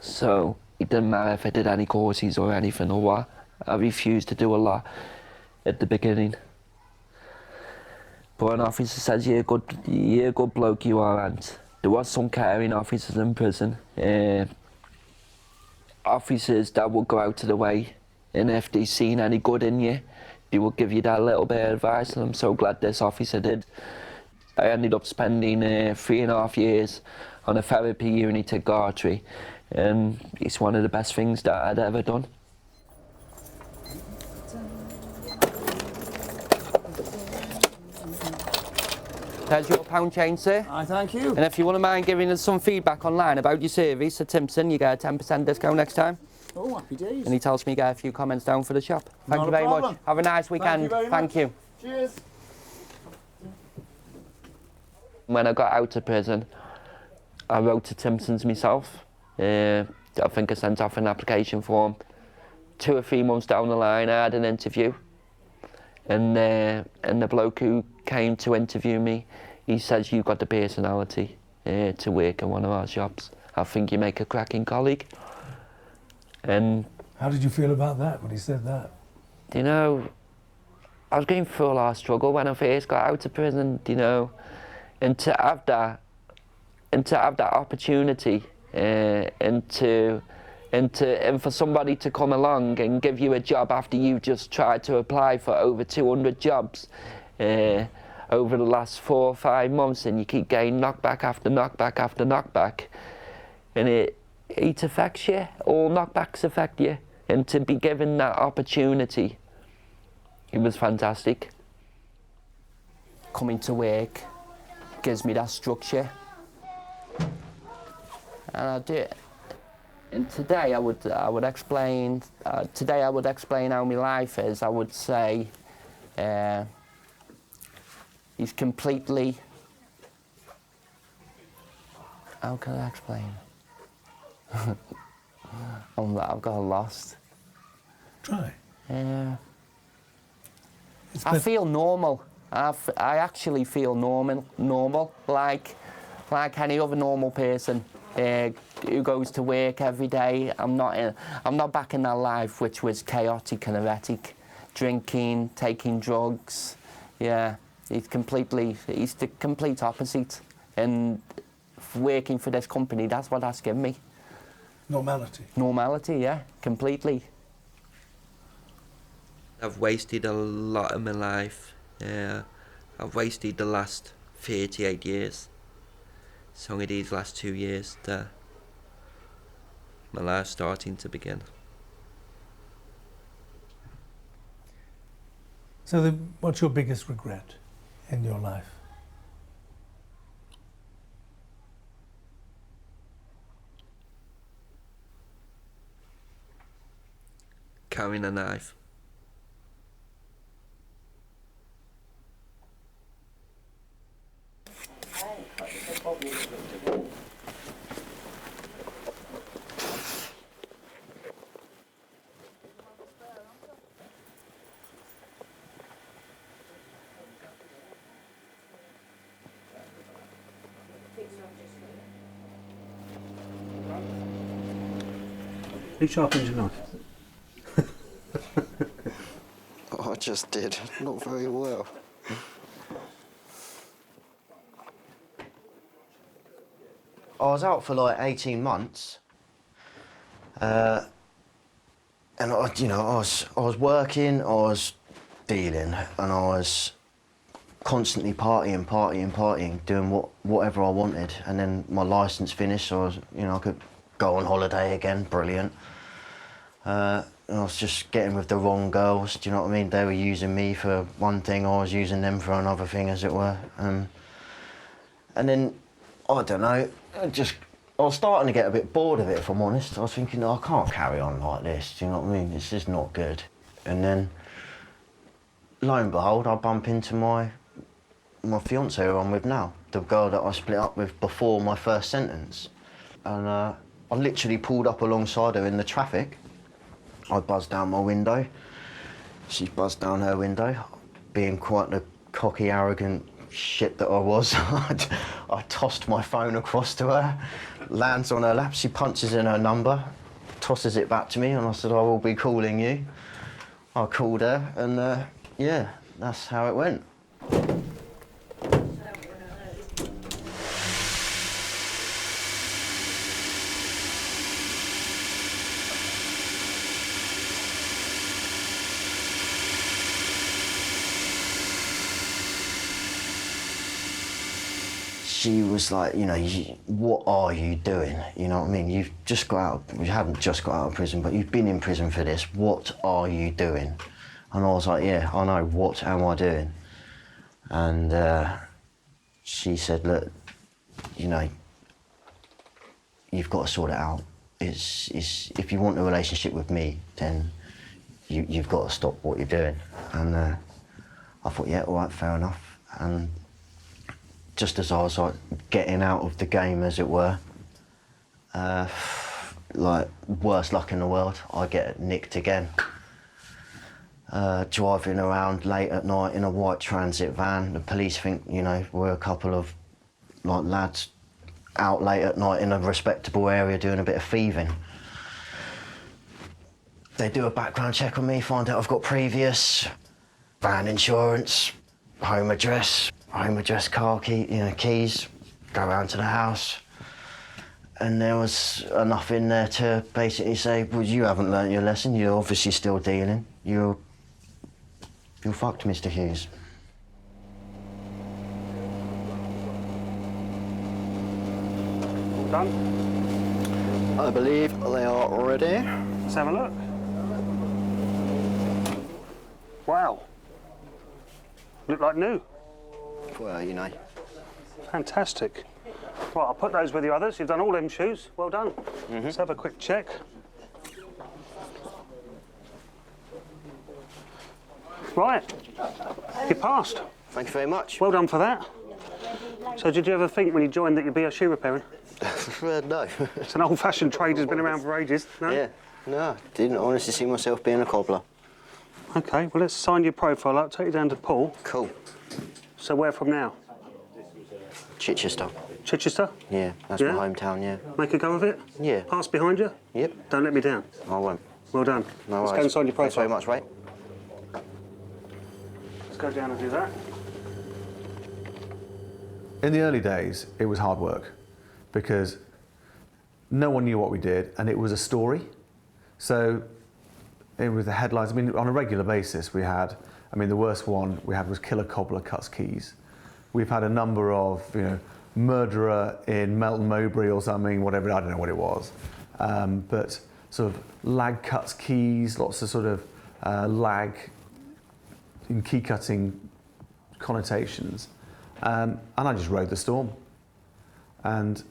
N: So it didn't matter if I did any courses or anything or what. I refused to do a lot at the beginning. But an officer says, you're a good bloke, you are, and there was some caring officers in prison. Officers that would go out of the way, and if they seen any good in you, they would give you that little bit of advice, and I'm so glad this officer did. I ended up spending 3.5 years on a therapy unit at Gartree, and it's one of the best things that I'd ever done. There's your £1 change, sir.
O: Thank you.
N: And if you wouldn't mind giving us some feedback online about your service at Timpson, you get a 10% discount next time.
O: Oh, happy days.
N: And he tells me to get a few comments down for the shop. Thank
O: Not
N: you
O: a
N: very
O: problem.
N: much. Have a nice weekend.
O: Thank you very much.
N: you.
O: Cheers.
N: When I got out of prison, I wrote to Timpson's myself. I think I sent off an application form. 2 or 3 months down the line, I had an interview. And the bloke who came to interview me, he says, you've got the personality to work in one of our shops. I think you make a cracking colleague. And
L: how did you feel about that when he said that?
N: You know, I was going through a lot of struggle when I first got out of prison, you know, and to have that opportunity, and for somebody to come along and give you a job after you've just tried to apply for over 200 jobs over the last 4 or 5 months, and you keep getting knockback after knockback after knockback, and it affects you. All knockbacks affect you, and to be given that opportunity, it was fantastic. Coming to work gives me that structure, and I do it. And today I would explain. Today I would explain how my life is. I would say he's completely. How can I explain? I've got lost.
L: Try.
N: I feel normal. I actually feel normal, like any other normal person who goes to work every day. I'm not back in that life which was chaotic and erratic, drinking, taking drugs. Yeah, he's the complete opposite. And working for this company, that's what that's given me.
L: Normality.
N: Normality, yeah, completely.
P: I've wasted a lot of my life. I've wasted the last 38 years. It's only these last 2 years that my life's starting to begin.
L: So what's your biggest regret in your life?
P: Carrying a knife.
J: Who sharpened your knife?
I: I just did. Not very well. I was out for like 18 months. And I was working, I was dealing, and I was constantly partying, doing whatever I wanted. And then my licence finished, so I could go on holiday again, brilliant. And I was just getting with the wrong girls, do you know what I mean? They were using me for one thing, I was using them for another thing, as it were. And then, I don't know, I was starting to get a bit bored of it, if I'm honest. I was thinking, I can't carry on like this, do you know what I mean? This is not good. And then, lo and behold, I bump into my fiancée who I'm with now, the girl that I split up with before my first sentence. And I literally pulled up alongside her in the traffic. I buzzed down my window. She buzzed down her window. Being quite the cocky, arrogant shit that I was, I tossed my phone across to her, lands on her lap, she punches in her number, tosses it back to me, and I said, I will be calling you. I called her, and yeah, that's how it went. She was like, what are you doing? You know what I mean? You haven't just got out of prison, but you've been in prison for this. What are you doing? And I was like, yeah, I know, what am I doing? And she said, look, you've got to sort it out. If you want a relationship with me, then you've got to stop what you're doing. And I thought, yeah, all right, fair enough. And just as I was like getting out of the game, as it were, like worst luck in the world, I get nicked again. Driving around late at night in a white transit van. The police think, we're a couple of like lads out late at night in a respectable area doing a bit of thieving. They do a background check on me, find out I've got previous van insurance, home address, car key, keys, go round to the house. And there was enough in there to basically say, well, you haven't learnt your lesson, you're obviously still dealing. You're fucked, Mr. Hughes.
J: All done?
I: I believe they are ready.
J: Let's have a look. Wow. Look like new.
I: Well,
J: Fantastic. Right, I'll put those with the others. You've done all them shoes. Well done. Let's have a quick check. Right. You passed.
I: Thank you very much.
J: Well done for that. So did you ever think when you joined that you'd be a shoe repairing?
I: No.
J: It's an old-fashioned trade that's been around for ages, no?
I: Yeah. No, didn't honestly see myself being a cobbler.
J: OK, well, let's sign your profile up, take you down to Paul.
I: Cool.
J: So where from now?
I: Chichester.
J: Chichester?
I: Yeah, that's my hometown, yeah.
J: Make a go of it?
I: Yeah.
J: Pass behind you?
I: Yep.
J: Don't let me down.
I: I won't.
J: Well done.
I: No
J: Let's
I: worries.
J: go and sign your profile.
I: Thanks very much, mate.
J: Let's go down and do that.
H: In the early days, it was hard work because no one knew what we did and it was a story. So with the headlines. I mean, on a regular basis we had, I mean, the worst one we had was Killer Cobbler Cuts Keys. We've had a number of, you know, murderer in Melton Mowbray or something, whatever, I don't know what it was. But sort of lag cuts keys, lots of sort of lag in key cutting connotations. And I just rode the storm. And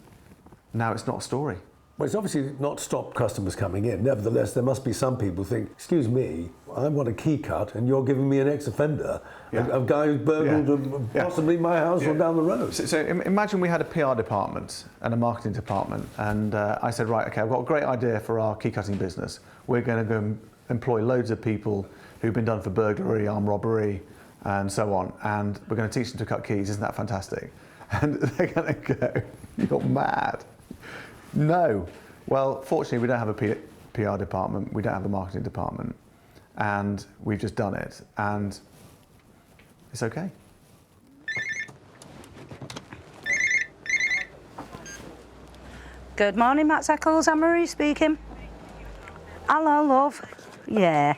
H: now it's not a story.
C: Well, it's obviously not stopped customers coming in. Nevertheless, there must be some people think, excuse me, I want a key cut and you're giving me an ex-offender, a guy who's burgled possibly my house or down the road.
H: So imagine we had a PR department and a marketing department, and I said, right, okay, I've got a great idea for our key cutting business. We're going to go employ loads of people who've been done for burglary, armed robbery, and so on, and we're going to teach them to cut keys. Isn't that fantastic? And they're going to go, you're mad. No. Well, fortunately, we don't have a PR department, we don't have a marketing department, and we've just done it, and it's okay.
Q: Good morning, Max Eccles. Anne-Marie speaking. Hello, love. Yeah.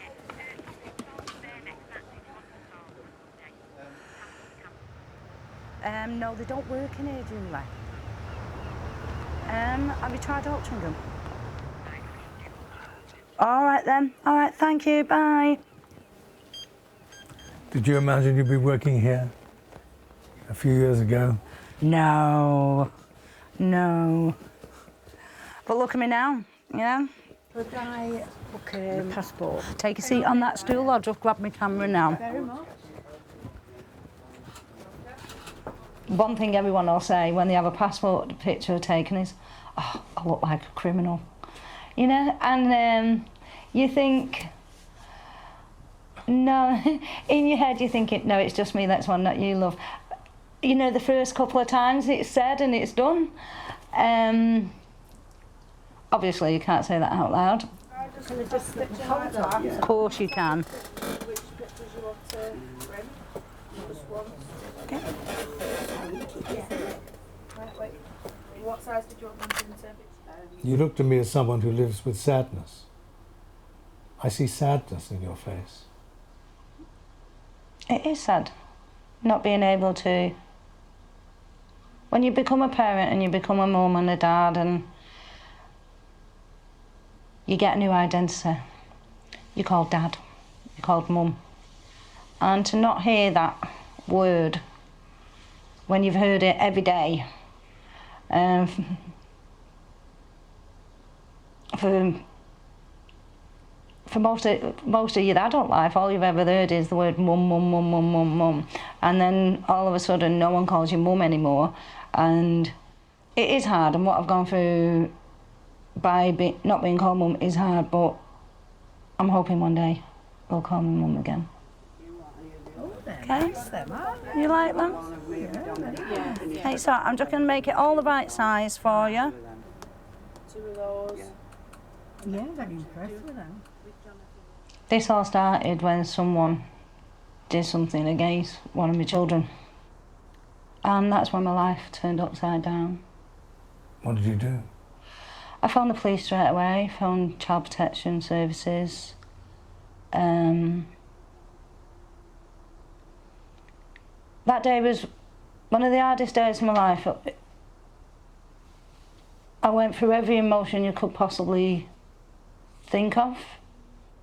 Q: No, they don't work in here, Julie. Have you tried Altrincham? All right then. All right, thank you. Bye.
L: Did you imagine you'd be working here a few years ago?
Q: No. No. But look at me now, you know?
M: Could I book a passport?
Q: Take a seat on that stool. I'll just grab my camera now.
M: Very much.
Q: One thing everyone will say when they have a passport picture taken is, oh, I look like a criminal. You know, and you think, no, in your head you're thinking, no, it's just me, that's one that you love. You know, the first couple of times it's said and it's done. Obviously you can't say that out loud.
M: Can I just slip your hold on?
Q: Of course you can.
M: Which pictures you want to print? Just one.
Q: Okay.
M: Right, wait. What size did you want them into?
L: You look to me as someone who lives with sadness. I see sadness in your face.
Q: It is sad, not being able to... When you become a parent and you become a mum and a dad and you get a new identity, you're called dad, you're called mum. And to not hear that word when you've heard it every day, for most of your adult life, all you've ever heard is the word mum, mum, mum, mum, mum, mum. And then all of a sudden no one calls you mum anymore. And it is hard, and what I've gone through by not being called mum is hard, but I'm hoping one day they'll call me mum again. Okay? You like them?
M: Yeah.
Q: Okay, so I'm just going to make it all the right size for you.
M: 2 of those. Yeah, I'm very impressed with them.
Q: This all started when someone did something against one of my children. And that's when my life turned upside down.
L: What did you do?
Q: I phoned the police straight away, phoned Child Protection Services. That day was one of the hardest days of my life. I went through every emotion you could possibly think of.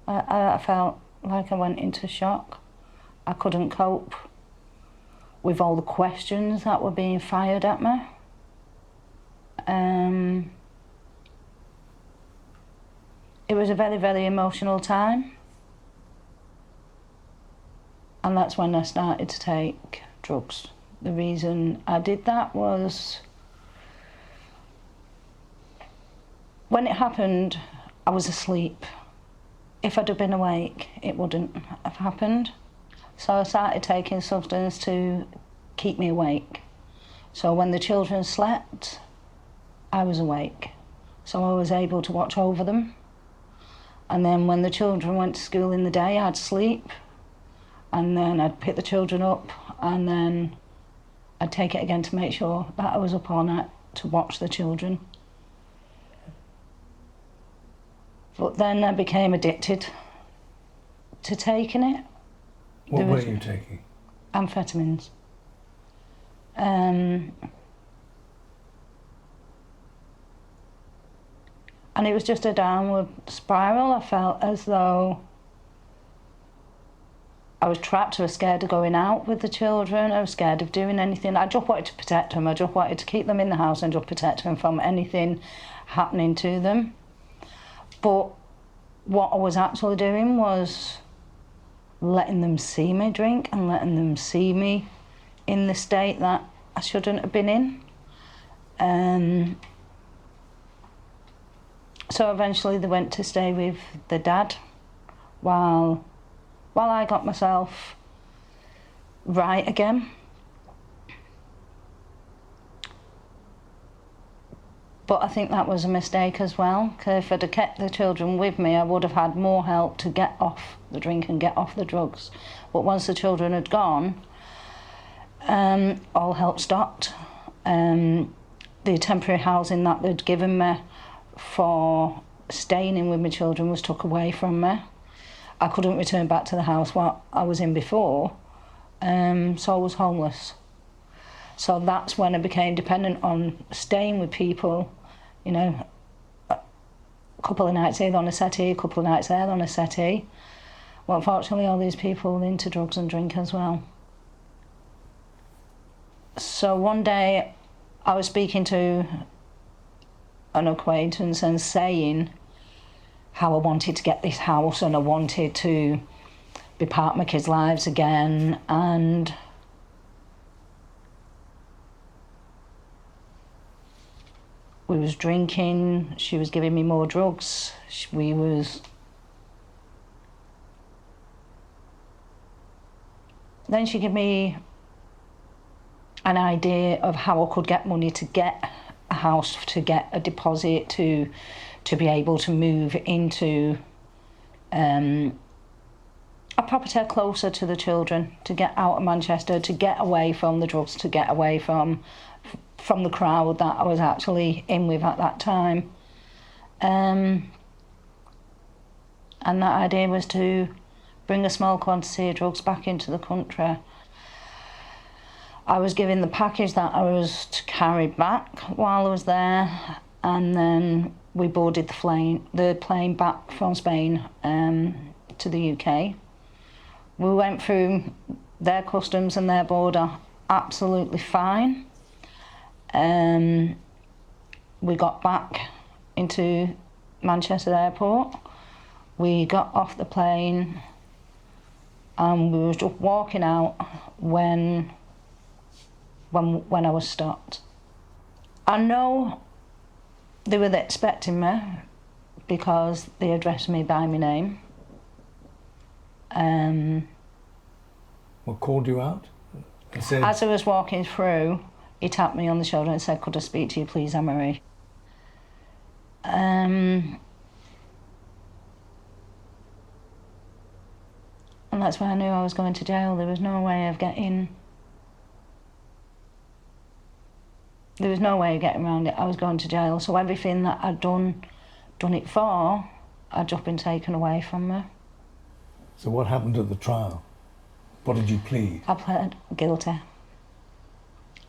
Q: I felt like I went into shock. I couldn't cope with all the questions that were being fired at me. It was a very, very emotional time. And that's when I started to take drugs. The reason I did that was when it happened, I was asleep. If I'd have been awake, it wouldn't have happened. So I started taking substance to keep me awake. So when the children slept, I was awake. So I was able to watch over them. And then when the children went to school in the day, I'd sleep. And then I'd pick the children up, and then I'd take it again to make sure that I was up all night to watch the children. But then I became addicted to taking it.
L: What were you taking?
Q: Amphetamines. And it was just a downward spiral. I felt as though I was trapped. I was scared of going out with the children. I was scared of doing anything. I just wanted to protect them. I just wanted to keep them in the house and just protect them from anything happening to them. But what I was actually doing was letting them see me drink and letting them see me in the state that I shouldn't have been in. So eventually they went to stay with the dad while I got myself right again. But I think that was a mistake as well, because if I'd have kept the children with me, I would have had more help to get off the drink and get off the drugs. But once the children had gone, all help stopped. The temporary housing that they'd given me for staying in with my children was took away from me. I couldn't return back to the house what I was in before, so I was homeless. So that's when I became dependent on staying with people, you know, a couple of nights here on a settee, a couple of nights there on a settee. Well, unfortunately, all these people were into drugs and drink as well. So one day I was speaking to an acquaintance and saying how I wanted to get this house and I wanted to be part of my kids' lives again, and we was drinking, she was giving me more drugs, Then she gave me an idea of how I could get money to get a house, to get a deposit, to be able to move into a property closer to the children, to get out of Manchester, to get away from the drugs, to get away from the crowd that I was actually in with at that time. And that idea was to bring a small quantity of drugs back into the country. I was given the package that I was to carry back while I was there, and then we boarded the plane back from Spain to the UK. We went through their customs and their border absolutely fine. We got back into Manchester Airport. We got off the plane and we were just walking out when I was stopped. I know they were expecting me because they addressed me by my name.
L: What called you out? Said...
Q: As I was walking through, he tapped me on the shoulder and said, "Could I speak to you, please, Anne-Marie?" And that's when I knew I was going to jail. There was no way of getting... There was no way of getting around it. I was going to jail, so everything that I'd done it for, had just been taken away from me.
L: So what happened at the trial? What did you plead?
Q: I pled guilty.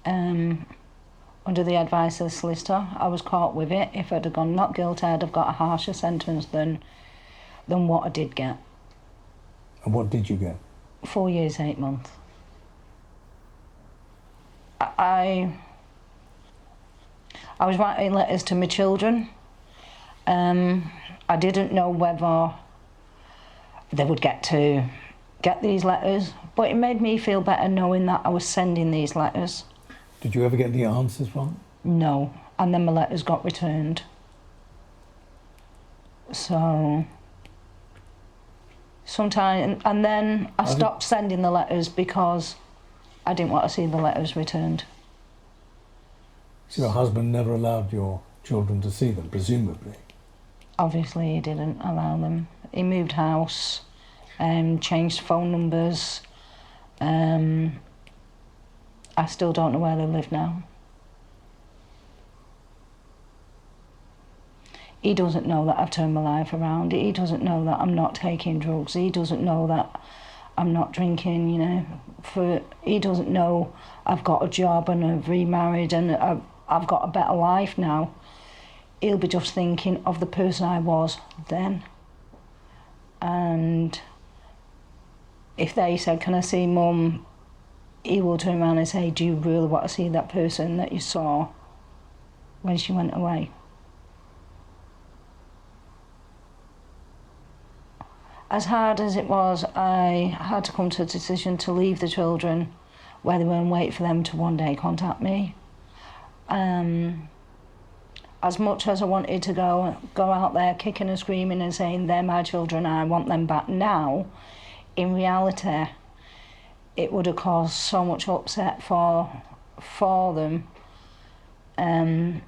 Q: Under the advice of the solicitor, I was caught with it. If I'd have gone not guilty, I'd have got a harsher sentence than what I did get.
L: And what did you get?
Q: 4 years, 8 months. I was writing letters to my children. I didn't know whether they would get to get these letters, but it made me feel better knowing that I was sending these letters.
L: Did you ever get the answers from them?
Q: No, and then my letters got returned. So, sometime, and then I stopped sending the letters because I didn't want to see the letters returned.
L: So your husband never allowed your children to see them, presumably?
Q: Obviously he didn't allow them. He moved house, changed phone numbers. I still don't know where they live now. He doesn't know that I've turned my life around. He doesn't know that I'm not taking drugs. He doesn't know that I'm not drinking, you know. He doesn't know I've got a job and I've remarried and I've got a better life now. He'll be just thinking of the person I was then. And if they said, can I see Mum, he will turn around and say, do you really want to see that person that you saw when she went away? As hard as it was, I had to come to a decision to leave the children where they were and wait for them to one day contact me. As much as I wanted to go out there kicking and screaming and saying they're my children, I want them back now, in reality, it would have caused so much upset for them when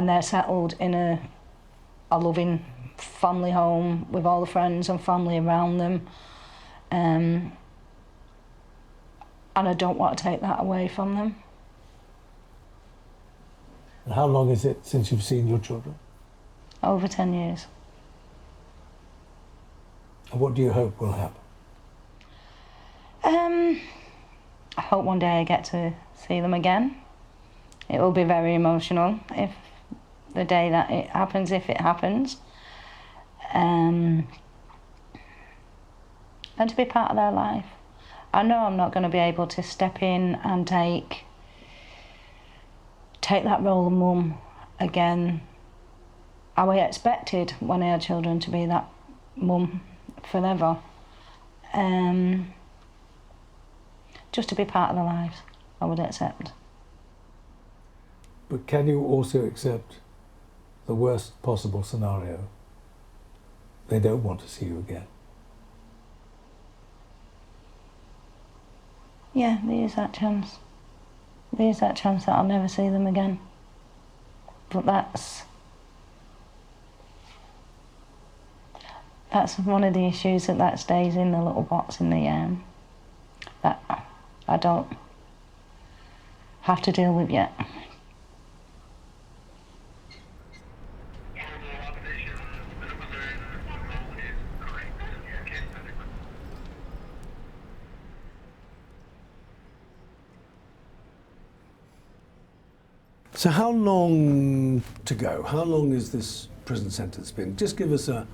Q: they're settled in a loving family home with all the friends and family around them. And I don't want to take that away from them.
L: And how long is it since you've seen your children?
Q: Over 10 years.
L: And what do you hope will happen?
Q: I hope one day I get to see them again. It will be very emotional if the day that it happens, if it happens. And to be part of their life. I know I'm not going to be able to step in and take that role of mum again. I was expected when I had children to be that mum forever. Just to be part of their lives, I would accept.
L: But can you also accept the worst possible scenario? They don't want to see you again.
Q: Yeah, there is that chance. There is that chance that I'll never see them again. But that's one of the issues that stays in the little box in the that I don't have to deal with yet.
C: So how long to go? How long is this prison sentence been? Just give us a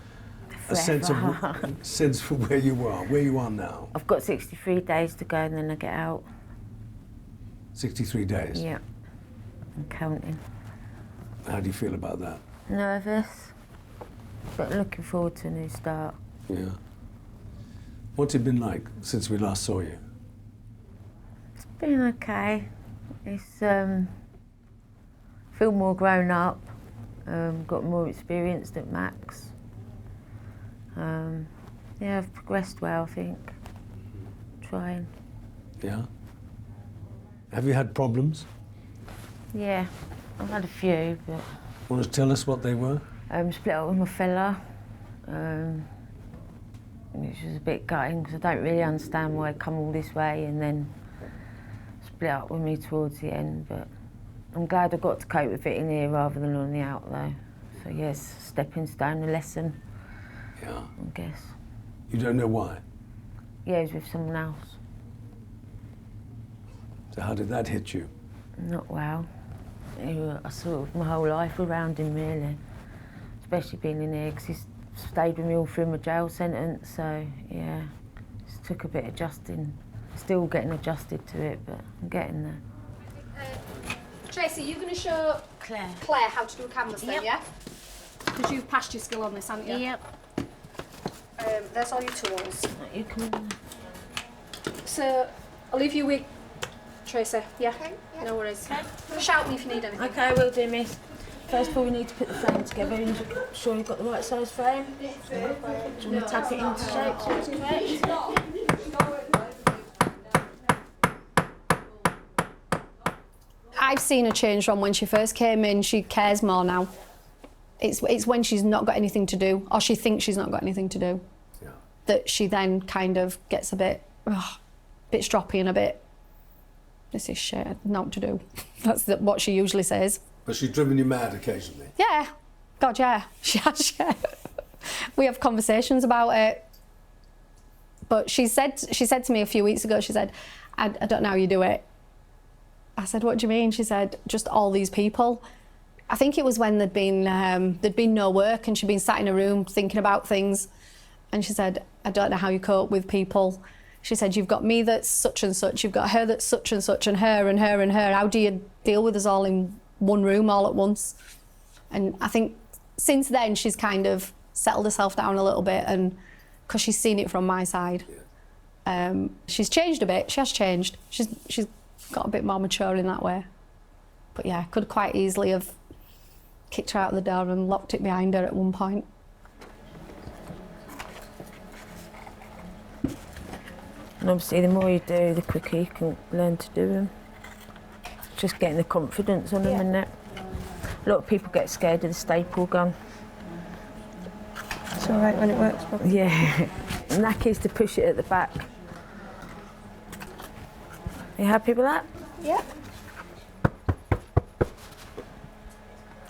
C: sense of where you are now.
D: I've got 63 days to go and then I get out.
C: 63 days?
D: Yeah, I'm counting.
C: How do you feel about that?
D: Nervous, but looking forward to a new start.
C: Yeah. What's it been like since we last saw you?
D: It's been okay. It's feel more grown up, got more experience than Max. Yeah, I've progressed well, I think. Trying.
C: Yeah. Have you had problems?
D: Yeah, I've had a few, but...
C: Want to tell us what they were?
D: Split up with my fella, which was a bit gutting because I don't really understand why I come all this way, and then split up with me towards the end, but I'm glad I got to cope with it in here rather than on the out though. So yes, stepping stone, a lesson.
C: Yeah.
D: I guess. You
C: don't know why?
D: Yeah, he was with someone else.
C: So how did that hit you?
D: Not well. I sort of my whole life around him really, especially being in here because he's stayed with me all through my jail sentence. So yeah, it took a bit adjusting. Still getting adjusted to it, but I'm getting there.
R: Tracy, you're going to show Claire how to do a canvas then, yeah? Because you've passed your skill on this, haven't you?
D: Yep.
R: There's all your tools.
D: You can...
R: So, I'll leave you with Tracy, yeah? Okay, yeah. No worries. Okay. Shout me if you need anything.
D: Okay, will do, miss. First of all, we need to put the frame together. Are you sure you've got the right size frame? Do you want to tap it into shape so it's correct?
G: I've seen her change from when she first came in. She cares more now. It's when she's not got anything to do, or she thinks she's not got anything to do, that she then kind of gets a bit stroppy and a bit, this is shit, not to do. That's what she usually says.
C: But she's driven you mad occasionally?
G: Yeah, God, yeah. She has, yeah. We have conversations about it. But she said to me a few weeks ago, she said, I don't know how you do it. I said, what do you mean? She said, just all these people. I think it was when there'd been no work and she'd been sat in a room thinking about things. And she said, I don't know how you cope with people. She said, you've got me that's such and such, you've got her that's such and such, and her and her and her. How do you deal with us all in one room all at once? And I think since then she's kind of settled herself down a little bit, and because she's seen it from my side. She's changed a bit, she has changed. She's got a bit more mature in that way. But yeah, could quite easily have kicked her out of the door and locked it behind her at one point.
D: And obviously the more you do, the quicker you can learn to do them. Just getting the confidence on them and that. A lot of people get scared of the staple gun.
F: It's all right when it works, probably.
D: Yeah. And that is to push it at the back. You happy with that?
F: Yeah.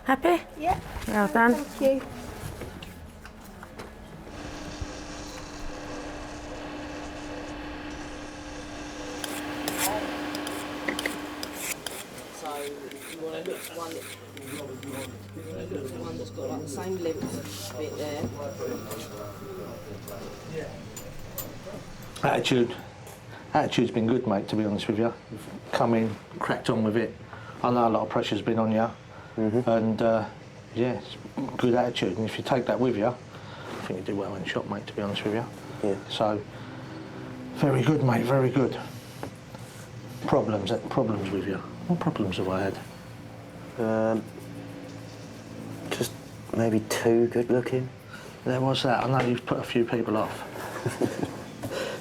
D: Happy?
F: Yeah.
D: Well done.
F: Thank you.
M: So you want to look for one that's got like the same length bit there.
J: Attitude's been good, mate, to be honest with you. You've come in, cracked on with it. I know a lot of pressure's been on you. And yeah, it's good attitude. And if you take that with you, I think you do well in the shop, mate, to be honest with you.
I: Yeah.
J: So, very good, mate, very good. Problems with you. What problems have I had?
I: Just maybe too good looking.
J: There was that. I know you've put a few people off.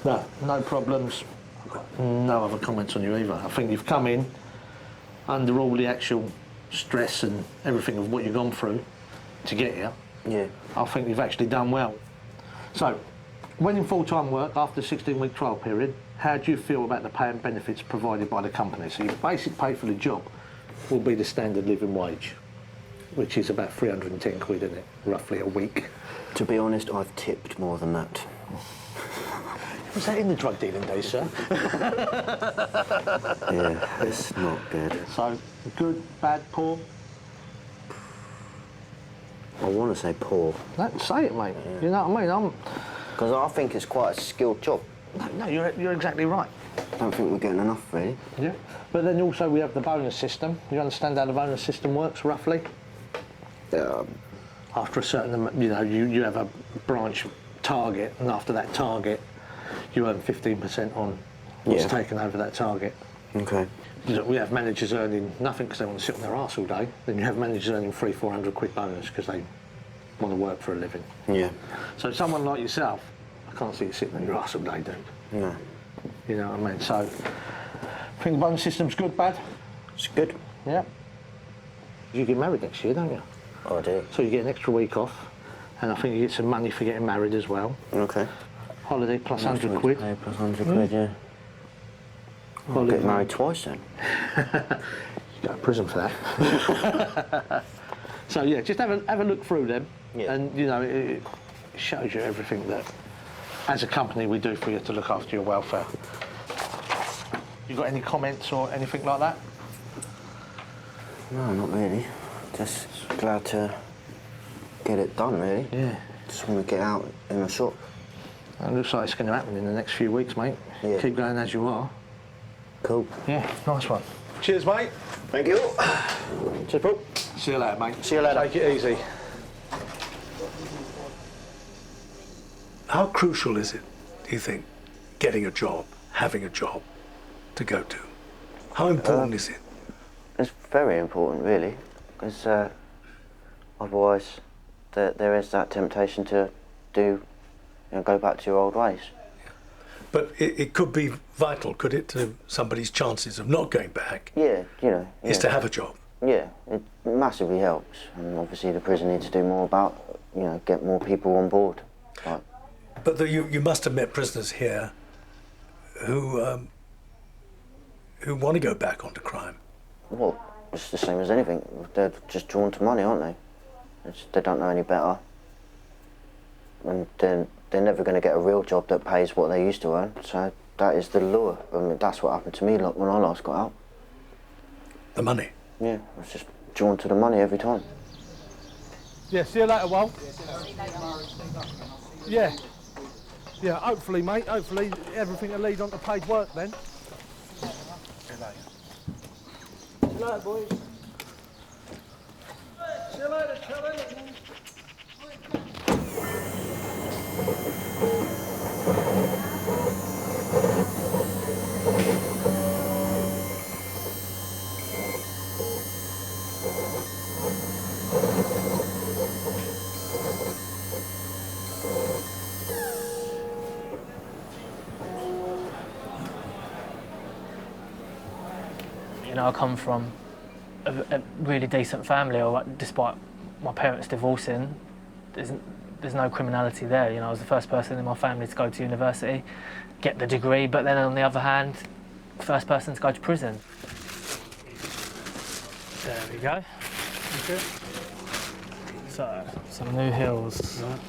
J: No problems. I've got no other comments on you either. I think you've come in under all the actual stress and everything of what you've gone through to get here.
I: Yeah.
J: I think you've actually done well. So, when in full-time work after the 16-week trial period, how do you feel about the pay and benefits provided by the company? So your basic pay for the job will be the standard living wage, which is about 310 quid, isn't it? Roughly a week.
I: To be honest, I've tipped more than that.
J: Was that in the drug dealing days, sir?
I: Yeah, it's not good.
J: So, good, bad, poor?
I: I want to say poor.
J: No, say it, mate. Yeah. You know what I mean?
I: Because I think it's quite a skilled job.
J: No, you're exactly right.
I: I don't think we're getting enough, really.
J: Yeah. But then also we have the bonus system. You understand how the bonus system works, roughly? After a certain, you have a branch target, and after that target, you earn 15% on what's taken over that target.
I: Okay.
J: We have managers earning nothing because they want to sit on their arse all day. Then you have managers earning 300-400 quid bonus because they want to work for a living.
I: Yeah.
J: So someone like yourself, I can't see you sitting on your arse all day, dude.
I: No.
J: You know what I mean? So, I think the bonus system's good, bad?
I: It's good.
J: Yeah. You get married next year, don't you?
I: I do.
J: So you get an extra week off, and I think you get some money for getting married as well.
I: Okay.
J: Holiday plus 100 quid.
I: Plus 100 quid, yeah. I'll get married twice then.
J: You go to prison for that. So yeah, just have a look through them, and it shows you everything that, as a company, we do for you to look after your welfare. You got any comments or anything like that?
I: No, not really. Just glad to get it done, really.
J: Yeah.
I: Just want to get out in the shop.
J: It looks like it's going to happen in the next few weeks, mate.
I: Yeah.
J: Keep going as you are.
I: Cool.
J: Yeah, nice one. Cheers, mate.
I: Thank you.
J: Cheers, bro. See you later, mate.
I: See you later.
J: Take it easy.
L: How crucial is it, do you think, getting a job, having a job to go to? How important is it?
I: It's very important, really, because otherwise there is that temptation to go back to your old ways.
L: But it could be vital, could it, to somebody's chances of not going back?
I: Yeah,
L: Is to have a job.
I: Yeah, it massively helps, and obviously the prison needs to do more about, get more people on board.
L: But you must have met prisoners here who want to go back onto crime.
I: Well, it's the same as anything. They're just drawn to money, aren't they? They don't know any better. And they're never going to get a real job that pays what they used to earn, so that is the lure. I mean, that's what happened to me when I last got out.
L: The money?
I: Yeah, I was just drawn to the money every time.
J: Yeah, see you later, Walt. Yeah. Yeah, hopefully, mate, hopefully everything will lead on to paid work then. See you later, boys. See you later, Charlie.
S: You know, I come from a really decent family, or despite my parents divorcing, there's no criminality there. You know, I was the first person in my family to go to university, get the degree, but then on the other hand, first person to go to prison. There we go. Okay. So, some new hills. Right.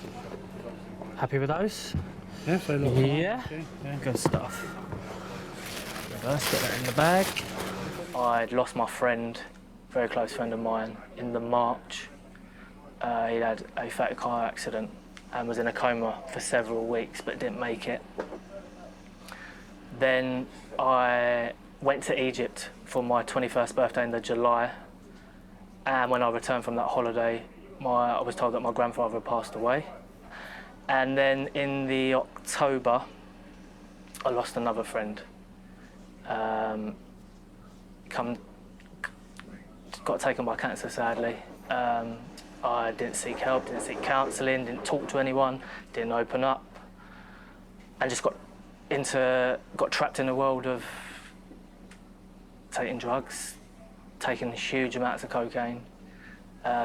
S: Happy with those?
J: Yes, they look
S: yeah.
J: Okay. Yeah,
S: good stuff. Let's get that in the bag. I'd lost my friend, very close friend of mine, in the March. He had a fatal car accident and was in a coma for several weeks but didn't make it. Then I went to Egypt for my 21st birthday in July, and when I returned from that holiday, I was told that my grandfather had passed away. And then in the October, I lost another friend. Got taken by cancer, sadly. I didn't seek help, didn't seek counselling, didn't talk to anyone, didn't open up, and just got trapped in a world of taking drugs, taking huge amounts of cocaine,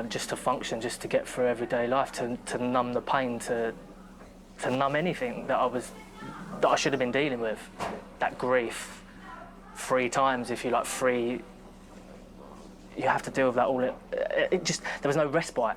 S: just to function, just to get through everyday life, to numb the pain, to numb anything that I should have been dealing with, that grief. 3 times, if you like, you have to deal with that all. It just, there was no respite.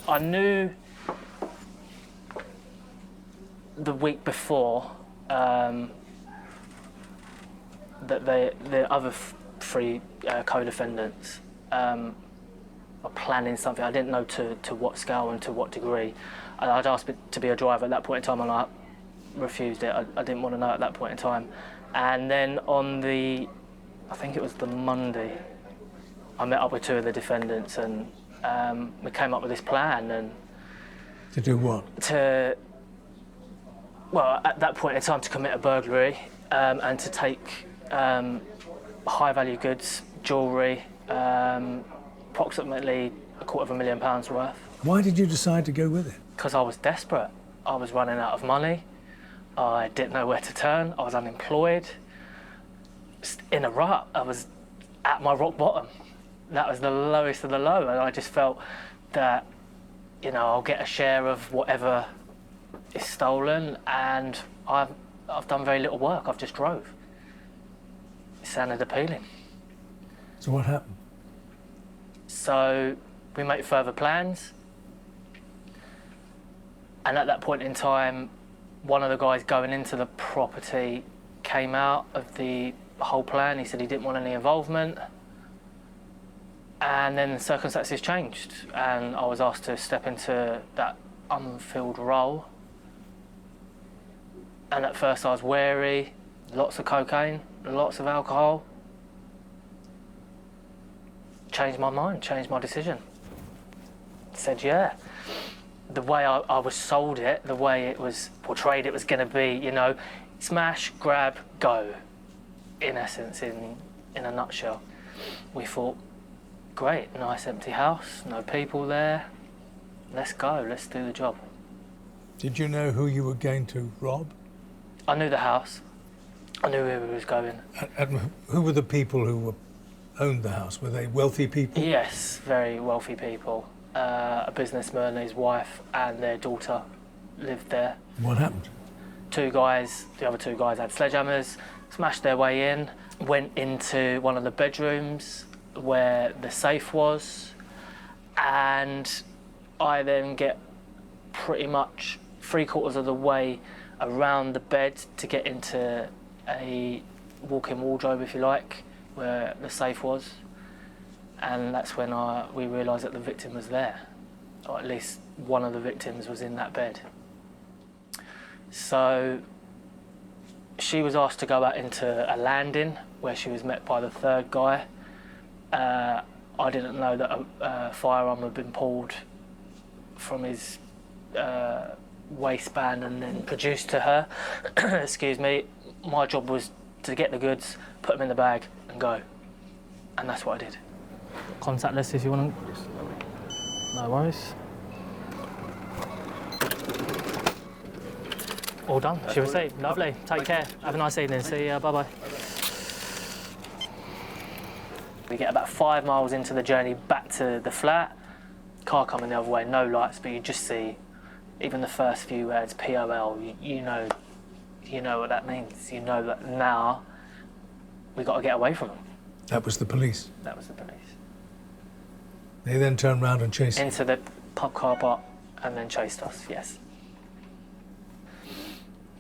S: I knew the week before that the other 3 co-defendants are planning something. I didn't know to what scale and to what degree. I'd asked to be a driver at that point in time, and I refused it. I didn't want to know at that point in time. And then on I think it was the Monday, I met up with 2 of the defendants, and we came up with this plan. And
L: to do what?
S: Well, at that point in time, to commit a burglary and to take high-value goods, jewellery, approximately £250,000 worth.
L: Why did you decide to go with it?
S: Because I was desperate. I was running out of money. I didn't know where to turn. I was unemployed, in a rut. I was at my rock bottom. That was the lowest of the low, and I just felt that, you know, I'll get a share of whatever is stolen, and I've done very little work. I've just drove. It sounded appealing.
L: So what happened?
S: So we made further plans, and at that point in time, one of the guys going into the property came out of the whole plan. He said he didn't want any involvement, and then the circumstances changed, and I was asked to step into that unfilled role. And at first I was wary, lots of cocaine, lots of alcohol. Changed my mind, changed my decision. Said yeah. The way I was sold it, the way it was portrayed, it was going to be, you know, smash, grab, go, in essence, in a nutshell. We thought, great, nice empty house, no people there, let's go, let's do the job.
L: Did you know who you were going to rob?
S: I knew the house. I knew where we was going.
L: And who were the people who owned the house? Were they wealthy people?
S: Yes, very wealthy people. A businessman, his wife and their daughter lived there.
L: What happened?
S: The other two guys had sledgehammers, smashed their way in, went into one of the bedrooms where the safe was, and I then get pretty much 3/4 of the way around the bed to get into a walk-in wardrobe, if you like, where the safe was. And that's when we realised that the victim was there, or at least one of the victims was in that bed. So she was asked to go out into a landing where she was met by the third guy. I didn't know that a firearm had been pulled from his waistband and then produced to her. Excuse me. My job was to get the goods, put them in the bag and go. And that's what I did. Contactless if you want to. No worries. All done. She received. Lovely. Take care. Have a nice evening. See you. Bye-bye. We get about 5 miles into the journey back to the flat. Car coming the other way, no lights, but you just see even the first few words, POL, you know what that means. You know that now we got to get away from them.
L: That was the police?
S: That was the police.
L: They then turned round and chased
S: into the pub car park and then chased us, yes.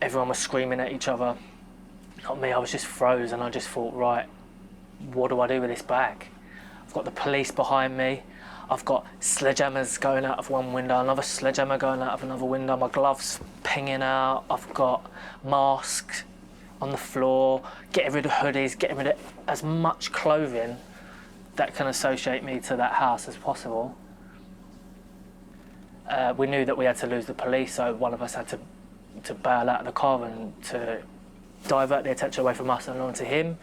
S: Everyone was screaming at each other. Not me, I was just froze and I just thought, right, what do I do with this bag? I've got the police behind me. I've got sledgehammers going out of one window, another sledgehammer going out of another window, my gloves pinging out. I've got masks on the floor, getting rid of hoodies, getting rid of as much clothing that can associate me to that house as possible. We knew that we had to lose the police, so one of us had to bail out of the car and to divert the attention away from us and onto him.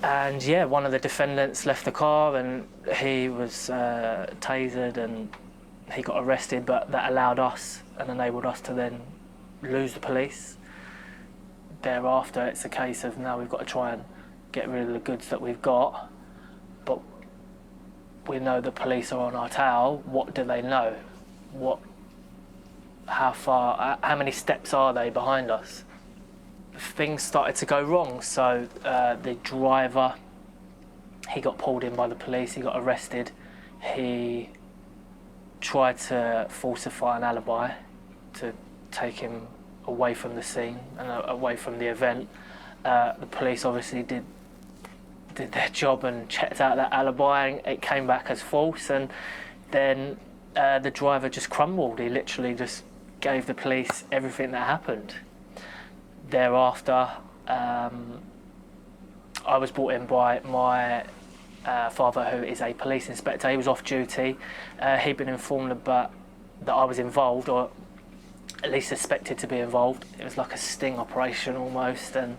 S: And yeah, one of the defendants left the car and he was tasered and he got arrested, but that allowed us and enabled us to then lose the police. Thereafter, it's a case of now we've got to try and get rid of the goods that we've got, but we know the police are on our tail. What do they know? How many steps are they behind us? Things started to go wrong, so the driver, he got pulled in by the police, he got arrested. He tried to falsify an alibi to take him away from the scene and away from the event. The police obviously did their job and checked out that alibi, and it came back as false, and then the driver just crumbled. He literally just gave the police everything that happened. Thereafter, I was brought in by my father, who is a police inspector. He was off duty. He'd been informed about that I was involved, or at least suspected to be involved. It was like a sting operation almost, and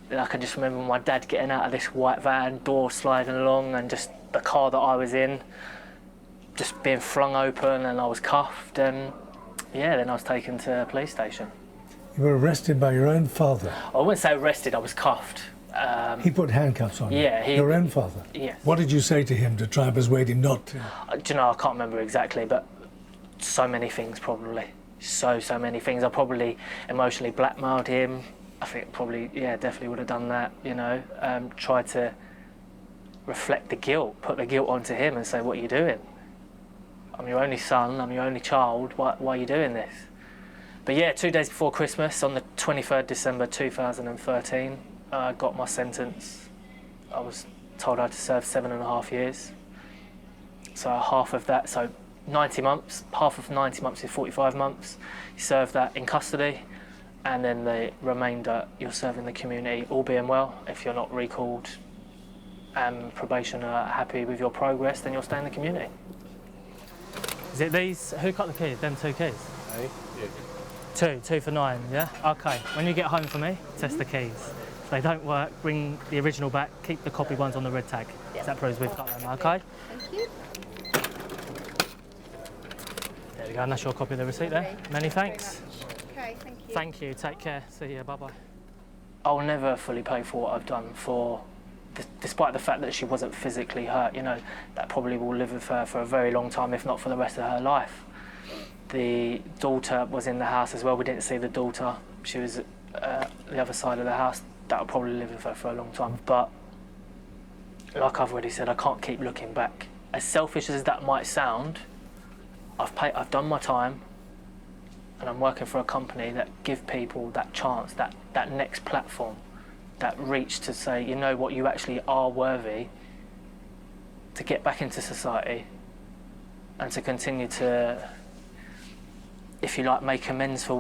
S: then I can just remember my dad getting out of this white van, door sliding along, and just the car that I was in just being flung open, and I was cuffed, and yeah, then I was taken to a police station.
L: You were arrested by your own father?
S: I wouldn't say arrested, I was cuffed.
L: He put handcuffs on you? Your own father?
S: Yeah.
L: What did you say to him to try and persuade him not to?
S: Do you know, I can't remember exactly, but so many things probably. So many things. I probably emotionally blackmailed him. I think probably, yeah, definitely would have done that, you know. Tried to reflect the guilt, put the guilt onto him and say, what are you doing? I'm your only son, I'm your only child, why are you doing this? But yeah, 2 days before Christmas, on the 23rd December 2013, I got my sentence. I was told I had to serve 7.5 years. So half of that, so 90 months, half of 90 months is 45 months. You serve that in custody, and then the remainder you'll serve in the community, all being well. If you're not recalled and probation are happy with your progress, then you'll stay in the community. Is it these? Who cut the keys? Them 2 keys?
K: Hey, yeah.
S: 2 for 9, yeah? Okay, when you get home for me, test the keys. If they don't work, bring the original back, keep the copy ones on the red tag. Yep. That proves we've got them, okay?
R: Thank you.
S: There we go, and that's your copy of the receipt there. Many thanks.
R: Okay, thank you.
S: Thank you, take care. See you, bye-bye. I'll never fully pay for what I've done for, despite the fact that she wasn't physically hurt, you know, that probably will live with her for a very long time, if not for the rest of her life. The daughter was in the house as well. We didn't see the daughter. She was the other side of the house. That will probably live with her for a long time. But like I've already said, I can't keep looking back. As selfish as that might sound, I've done my time, and I'm working for a company that give people that chance, that next platform, that reach to say, you know what, you actually are worthy to get back into society and to continue to, if you like, make amends for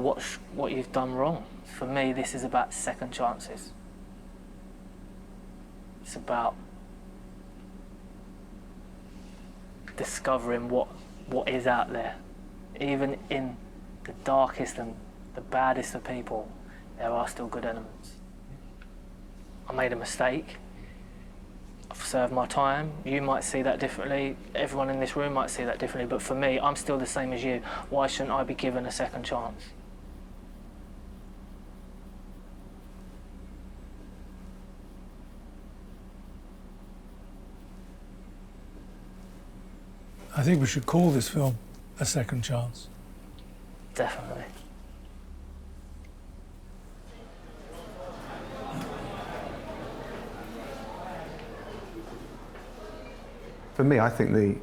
S: what you've done wrong. For me, this is about second chances. It's about discovering what is out there. Even in the darkest and the baddest of people, there are still good elements. I made a mistake. I've served my time. You might see that differently. Everyone in this room might see that differently. But for me, I'm still the same as you. Why shouldn't I be given a second chance?
L: I think we should call this film A Second Chance.
S: Definitely.
H: For me, I think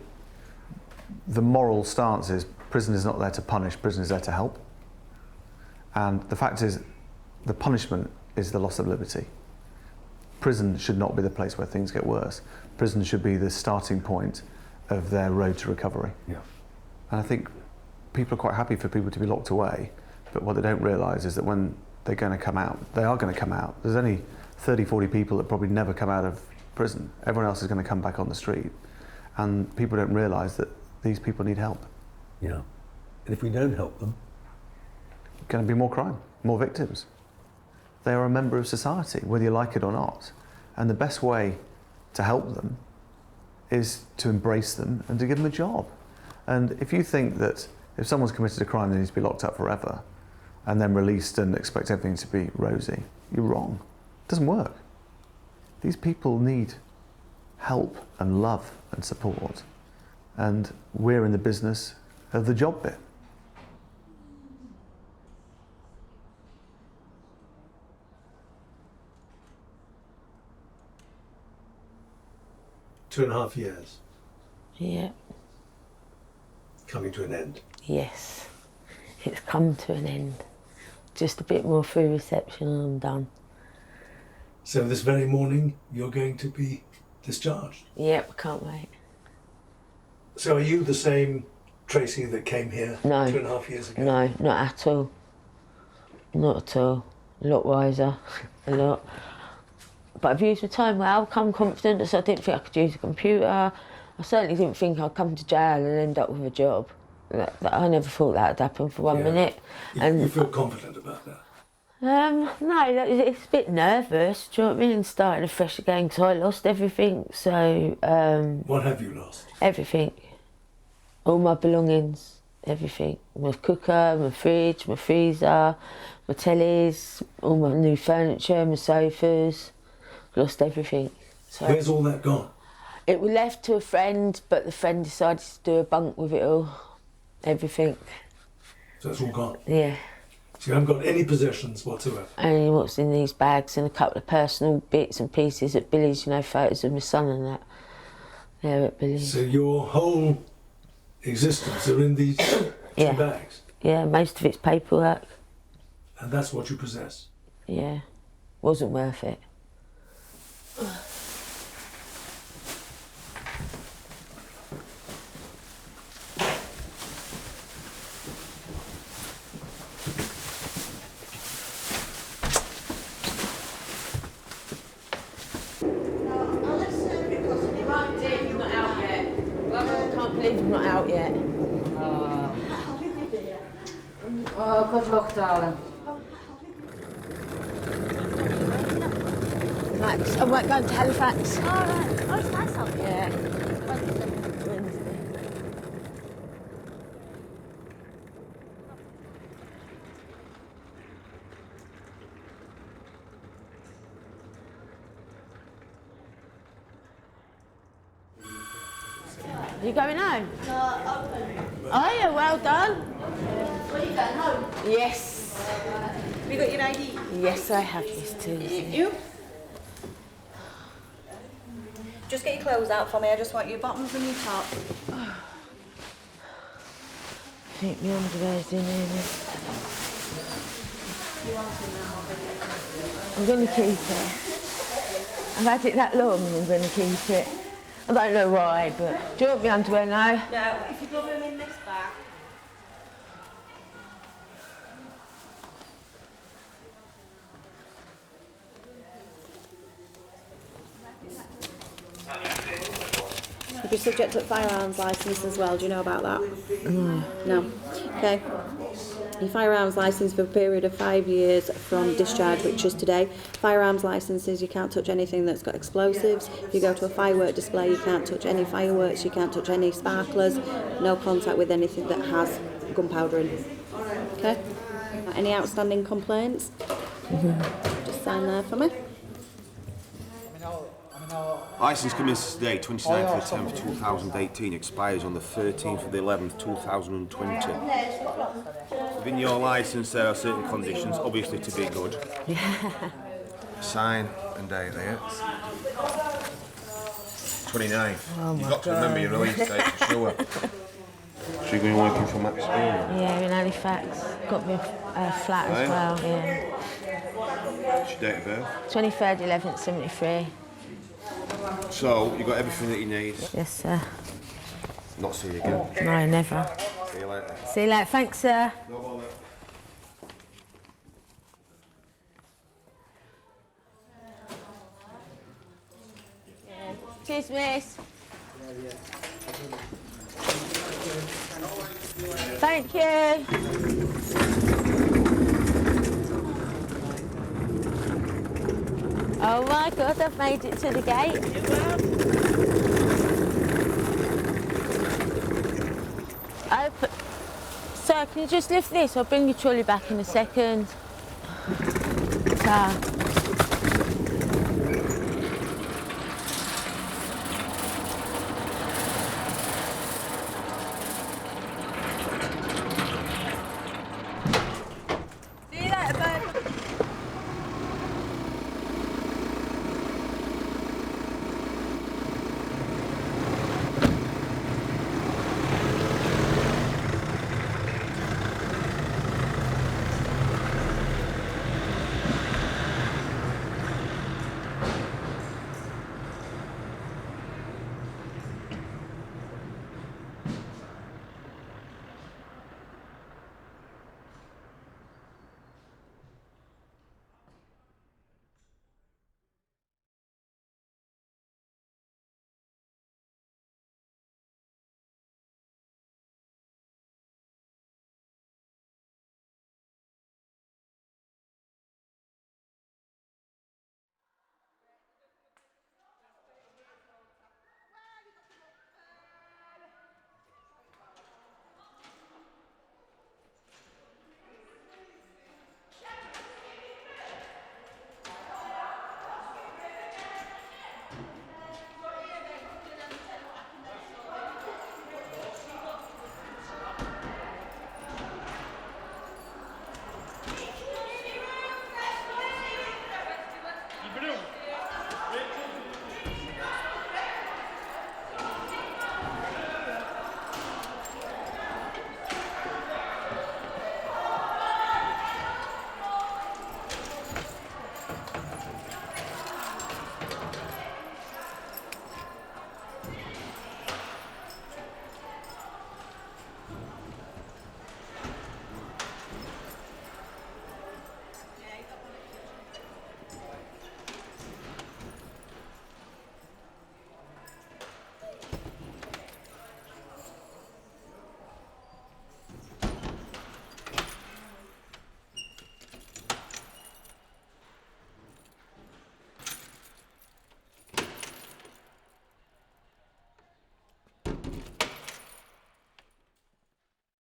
H: the moral stance is prison is not there to punish, prison is there to help. And the fact is, the punishment is the loss of liberty. Prison should not be the place where things get worse. Prison should be the starting point of their road to recovery.
C: Yeah.
H: And I think people are quite happy for people to be locked away, but what they don't realise is that when they're going to come out, they are going to come out. There's only 30, 40 people that probably never come out of prison. Everyone else is going to come back on the street. And people don't realise that these people need help.
C: Yeah. And if we don't help them,
H: going to be more crime, more victims. They are a member of society, whether you like it or not. And the best way to help them is to embrace them and to give them a job. And if you think that if someone's committed a crime, they need to be locked up forever and then released and expect everything to be rosy, you're wrong. It doesn't work. These people need help and love and support. And we're in the business of the job bit.
L: Two and a half years.
D: Yeah.
L: Coming to an end.
D: Yes. It's come to an end. Just a bit more through reception and I'm done.
L: So this very morning, you're going to be discharged?
D: Yep, can't wait.
L: So are you the same Tracy that came here
D: No.
L: 2.5 years ago?
D: No, not at all. Not at all. A lot wiser, a lot. But I've used my time well. I've come confident, so I didn't think I could use a computer. I certainly didn't think I'd come to jail and end up with a job. I never thought that would happen for 1 minute.
L: You feel confident about that?
D: No, it's a bit nervous, do you know what I mean? Starting afresh again, because I lost everything, so...
L: What have you lost?
D: Everything. All my belongings, everything. My cooker, my fridge, my freezer, my tellies, all my new furniture, my sofas. Lost everything. So
L: Where's all that gone?
D: it was left to a friend, but the friend decided to do a bunk with it all. Everything.
L: So it's all gone?
D: Yeah.
L: So you haven't got any possessions whatsoever?
D: Only what's in these bags and a couple of personal bits and pieces at Billy's, you know, photos of my son and that. There at Billy's.
L: So your whole existence are in these two bags?
D: Yeah, most of it's paperwork.
L: And that's what you possess?
D: Yeah. Wasn't worth it. I'm not out yet.
M: Oh, good luck, darling.
D: Max, I might go to Halifax.
B: Oh, right. Oh, it's nice out here.
D: Yeah. You going home?
B: Open.
D: Oh yeah, well done.
B: Where are you going home?
D: Yes.
B: Have you got your ID?
D: Yes, I have this too.
B: You? Just get your clothes out for me. I just want your bottoms and your top.
D: I think my underwear's in here. I'm going to keep it. I've had it that long and I'm going to keep it. I don't know why, but do you want my underwear now?
B: No, if you put them in this bag.
T: You'll be subject to a firearms licence as well. Do you know about that?
D: No.
T: No. Okay. Your firearms licence for a period of 5 years from discharge, which is today. Firearms licences, you can't touch anything that's got explosives. If you go to a firework display, you can't touch any fireworks, you can't touch any sparklers, no contact with anything that has gunpowder in. Okay? Any outstanding complaints? Just sign there for me.
U: Licence commences today, 29th of the 10th, 2018, expires on the 13th of the 11th, 2020. Within your licence there are certain conditions, obviously to be good. Sign and date there. 29th.
D: Oh
U: You've got to remember your release date for sure. So you're going working for Max Field?
D: Yeah, in Halifax. Got me a flat as well, yeah.
U: What's your date of birth?
D: 23rd, 11th, 73.
U: So, you've got everything that you need?
D: Yes, sir.
U: Not see you again?
D: No, never.
U: See you later.
D: See you later. Thanks, sir.
U: No bother.
D: Cheers, miss. Thank you. Oh my God, I've made it to the gate. Sir, can you just lift this? I'll bring your trolley back in a second. So,